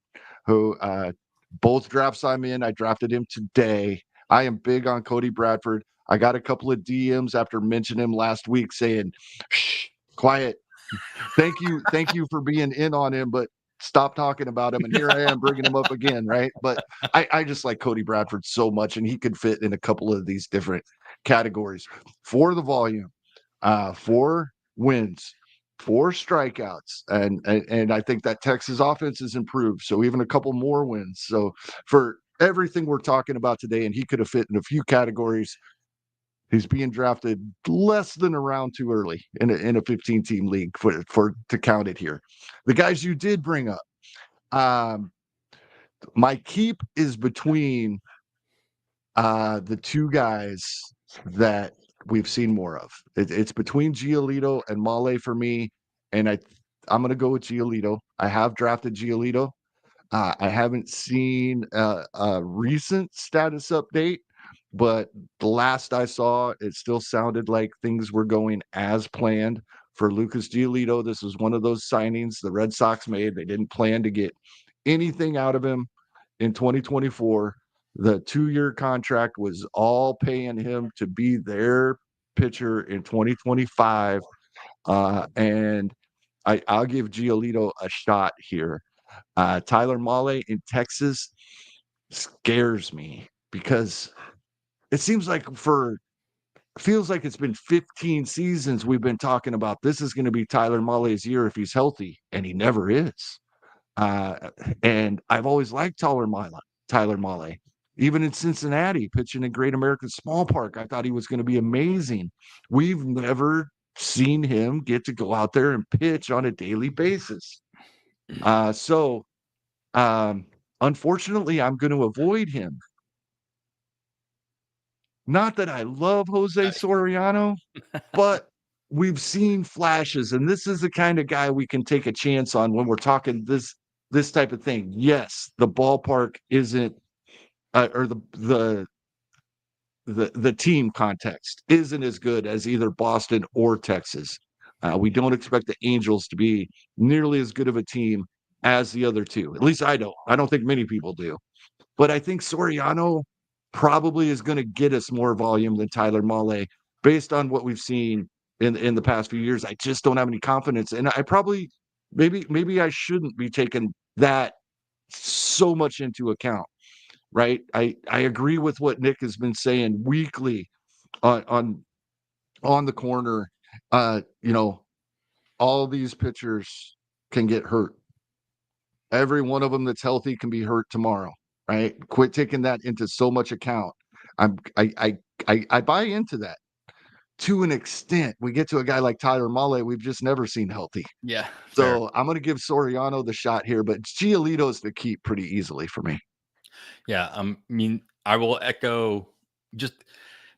who both drafts I'm in, I drafted him today. I am big on Cody Bradford. I got a couple of DMs after mentioning him last week saying, shh, quiet. Thank you for being in on him, but stop talking about him. And here I am bringing him up again, right? But I just like Cody Bradford so much, and he could fit in a couple of these different categories for the volume, for wins, for strikeouts, and I think that Texas offense has improved. So even a couple more wins. So for everything we're talking about today, and he could have fit in a few categories. He's being drafted less than a round too early in a 15-team league for to count it here. The guys you did bring up, my keep is between the two guys that we've seen more of. It's between Giolito and Male for me, and I'm going to go with Giolito. I have drafted Giolito. I haven't seen a recent status update, but the last I saw, it still sounded like things were going as planned for Lucas Giolito. This was one of those signings the Red Sox made. They didn't plan to get anything out of him in 2024. The 2-year contract was all paying him to be their pitcher in 2025. And I'll give Giolito a shot here. Tyler Mahle in Texas scares me because it seems like feels like it's been 15 seasons we've been talking about this is going to be Tyler Mahle's year if he's healthy, and he never is. Uh, and I've always liked Tyler Mahle. Even in Cincinnati, pitching in Great American Small Park, I thought he was going to be amazing. We've never seen him get to go out there and pitch on a daily basis. So unfortunately, I'm going to avoid him. Not that I love Jose Soriano, but we've seen flashes, and this is the kind of guy we can take a chance on when we're talking this type of thing. Yes, the ballpark isn't, or the team context isn't as good as either Boston or Texas. We don't expect the Angels to be nearly as good of a team as the other two. At least I don't. I don't think many people do. But I think Soriano probably is going to get us more volume than Tyler Mahle based on what we've seen in the past few years. I just don't have any confidence. And I probably maybe I shouldn't be taking that so much into account. Right. I agree with what Nick has been saying weekly on the corner. You know, all these pitchers can get hurt. Every one of them that's healthy can be hurt tomorrow, right? Quit taking that into so much account. I buy into that to an extent. We get to a guy like Tyler Mahle, we've just never seen healthy. Yeah. Fair. So I'm going to give Soriano the shot here, but Giolito's the keep pretty easily for me. Yeah. I mean, I will echo just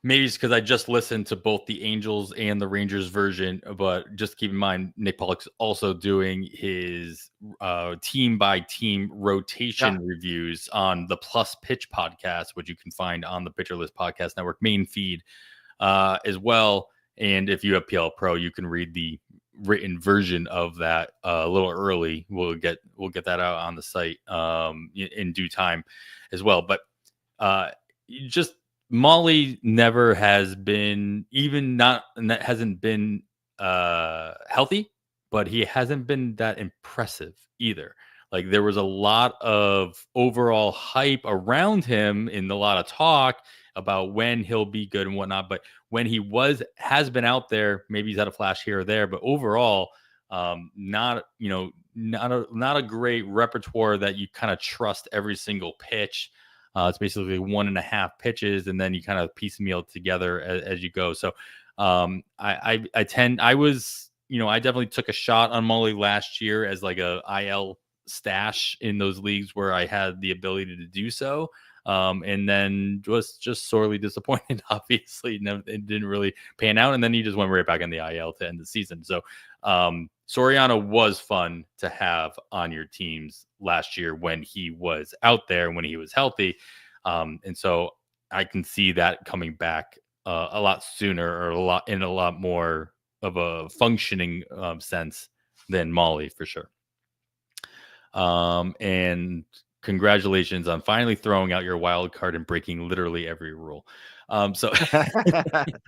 maybe it's because I just listened to both the Angels and the Rangers version, but just keep in mind, Nick Pollock's also doing his team by team rotation reviews on the Plus Pitch podcast, which you can find on the Pitcher List Podcast Network main feed as well. And if you have PL Pro, you can read the written version of that a little early. We'll get that out on the site in due time as well. But just Mahle never has been hasn't been healthy, but he hasn't been that impressive either. Like there was a lot of overall hype around him and a lot of talk about when he'll be good and whatnot. But when he has been out there, maybe he's had a flash here or there, but overall, not a great repertoire that you kind of trust every single pitch. It's basically 1.5 pitches, and then you kind of piecemeal together as you go. So I was I definitely took a shot on Molly last year as like a IL stash in those leagues where I had the ability to do so. And then was just sorely disappointed. Obviously, no, it didn't really pan out, and then he just went right back in the IL to end the season. So Soriano was fun to have on your teams last year when he was out there and when he was healthy, and so I can see that coming back a lot sooner or a lot more of a functioning sense than Molly for sure. And congratulations on finally throwing out your wild card and breaking literally every rule. So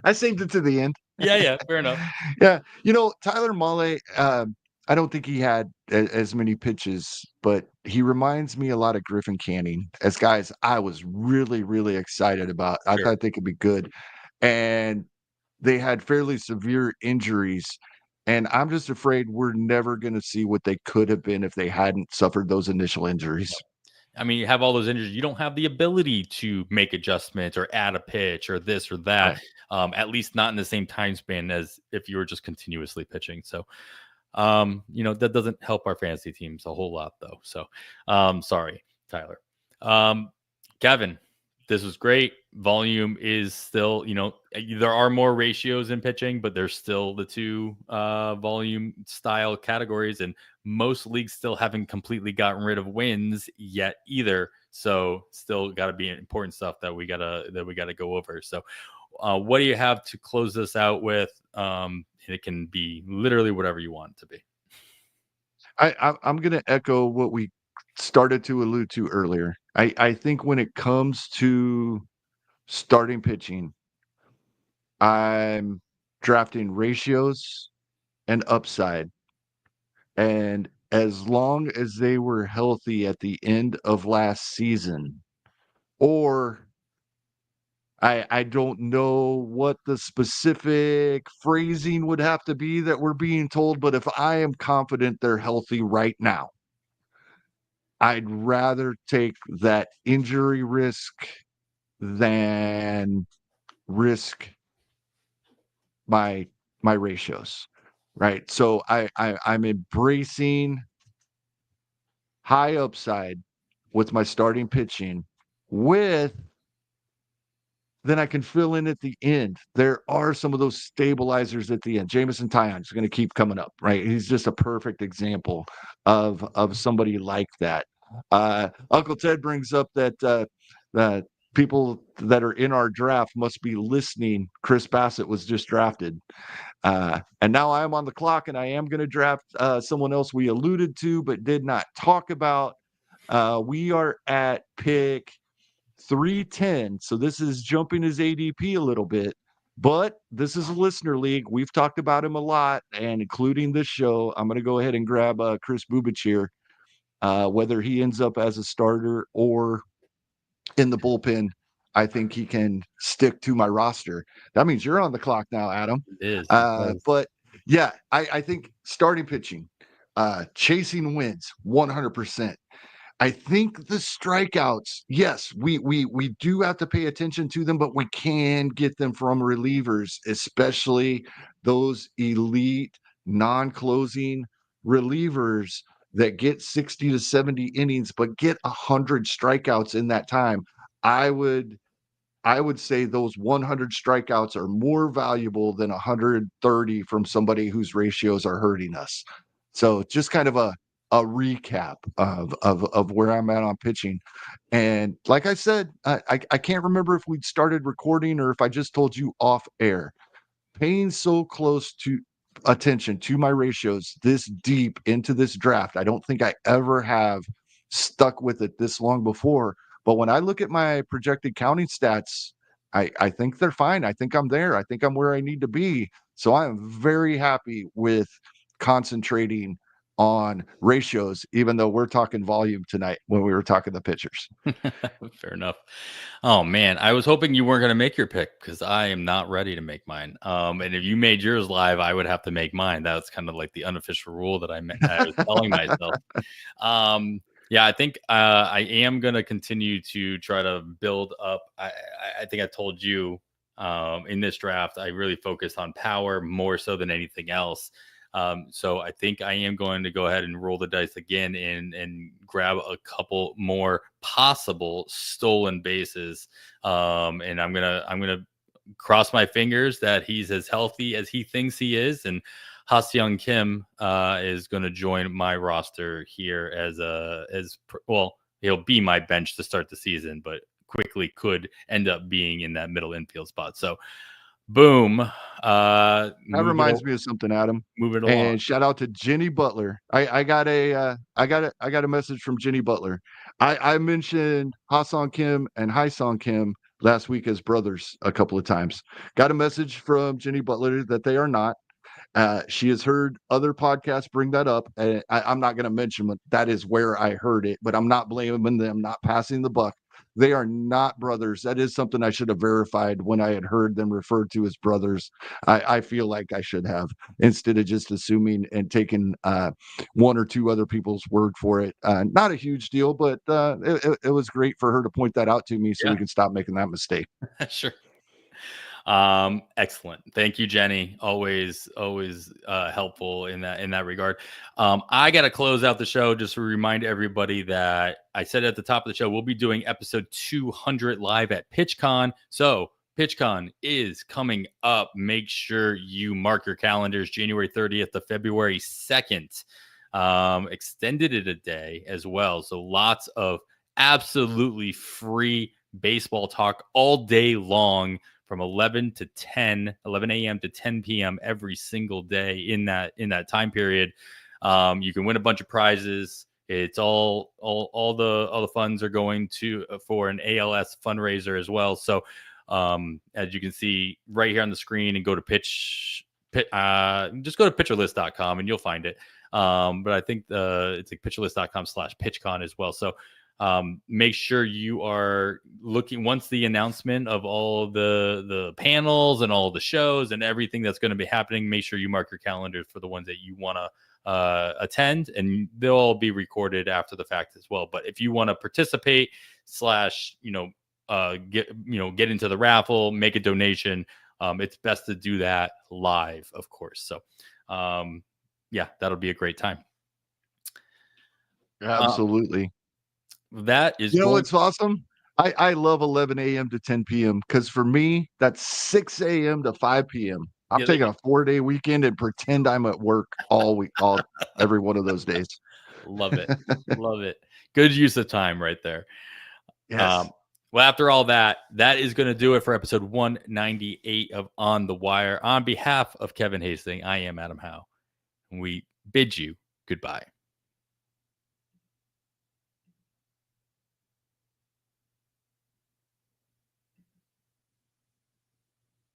I saved it to the end. yeah, fair enough. Yeah, Tyler Mahle, I don't think he had as many pitches, but he reminds me a lot of Griffin Canning as guys I was really, really excited about. I Sure. thought they could be good, and they had fairly severe injuries. And I'm just afraid we're never going to see what they could have been if they hadn't suffered those initial injuries. I mean, you have all those injuries. You don't have the ability to make adjustments or add a pitch or this or that, Right. at least not in the same time span as if you were just continuously pitching. So, that doesn't help our fantasy teams a whole lot, though. So, sorry, Tyler. Kevin, this was great. Volume is still, there are more ratios in pitching, but there's still the two volume style categories, and most leagues still haven't completely gotten rid of wins yet either. So still got to be important stuff that we gotta go over. So what do you have to close this out with? It can be literally whatever you want it to be. I'm going to echo what we started to allude to earlier. I think when it comes to starting pitching, I'm drafting ratios and upside. And as long as they were healthy at the end of last season, or I don't know what the specific phrasing would have to be that we're being told, but if I am confident they're healthy right now, I'd rather take that injury risk than risk my my ratios, right? So I'm embracing high upside with my starting pitching with then I can fill in at the end. There are some of those stabilizers at the end. Jameson Taillon is going to keep coming up, right? He's just a perfect example of somebody like that. Uncle Ted brings up that people that are in our draft must be listening. Chris Bassett was just drafted. And now I am on the clock, and I am going to draft someone else we alluded to but did not talk about. We are at pick 310. So this is jumping his ADP a little bit, but this is a listener league. We've talked about him a lot, and including this show, I'm going to go ahead and grab Chris Bubich here, whether he ends up as a starter or in the bullpen. I think he can stick to my roster. That means you're on the clock now, Adam. It is. But yeah, I think starting pitching, chasing wins 100%. I think the strikeouts, yes, we do have to pay attention to them, but we can get them from relievers, especially those elite non-closing relievers that get 60 to 70 innings, but get 100 strikeouts in that time. I would I would say those 100 strikeouts are more valuable than 130 from somebody whose ratios are hurting us. So just kind of a recap of where I'm at on pitching. And like I said, I can't remember if we'd started recording or if I just told you off air. Paying so close to attention to my ratios this deep into this draft, I don't think I ever have stuck with it this long before. But when I look at my projected counting stats, I think they're fine. I think I'm there. I think I'm where I need to be. So I am very happy with concentrating on ratios, even though we're talking volume tonight when we were talking the pitchers. Fair enough. Oh man, I was hoping you weren't going to make your pick because I am not ready to make mine. And if you made yours live, I would have to make mine. That's kind of like the unofficial rule that I was telling myself. Yeah, I think I am going to continue to try to build up. I think I told you in this draft, I really focused on power more so than anything else. So I think I am going to go ahead and roll the dice again and grab a couple more possible stolen bases. And I'm gonna cross my fingers that he's as healthy as he thinks he is, and Ha-Seong Kim is going to join my roster here well. He'll be my bench to start the season, but quickly could end up being in that middle infield spot. So, boom. That reminds me of something, Adam. Move it along. And shout out to Jenny Butler. I got a message from Jenny Butler. I mentioned Ha-Seong Kim and Hae-Sung Kim last week as brothers a couple of times. Got a message from Jenny Butler that they are not. She has heard other podcasts bring that up. And I'm not going to mention that is where I heard it, but I'm not blaming them, not passing the buck. They are not brothers. That is something I should have verified when I had heard them referred to as brothers. I feel like I should have, instead of just assuming and taking one or two other people's word for it. Not a huge deal, but it was great for her to point that out to me so we can stop making that mistake. Sure. Excellent. Thank you, Jenny. Always helpful in that regard. I got to close out the show just to remind everybody that I said at the top of the show, we'll be doing episode 200 live at PitchCon. So PitchCon is coming up. Make sure you mark your calendars, January 30th to February 2nd. Extended it a day as well. So lots of absolutely free baseball talk all day long, from 11 a.m. to 10 p.m. every single day in that time period. You can win a bunch of prizes. It's all the funds are going to for an ALS fundraiser as well. So as you can see right here on the screen, and go to just go to pitcherlist.com and you'll find it. But I think it's like pitcherlist.com/pitchcon as well. So make sure you are looking, once the announcement of all the panels and all the shows and everything that's going to be happening, make sure you mark your calendars for the ones that you want to attend, and they'll all be recorded after the fact as well. But if you want to participate get into the raffle, make a donation, it's best to do that live, of course. So that'll be a great time. Absolutely. That is, what's awesome? I love 11 a.m. to 10 p.m. because for me, that's 6 a.m. to 5 p.m. I'm taking a 4-day weekend and pretend I'm at work every one of those days. Love it. Love it. Good use of time right there. Yes. Well, after all that is going to do it for episode 198 of On the Wire. On behalf of Kevin Hastings, I am Adam Howe. We bid you goodbye.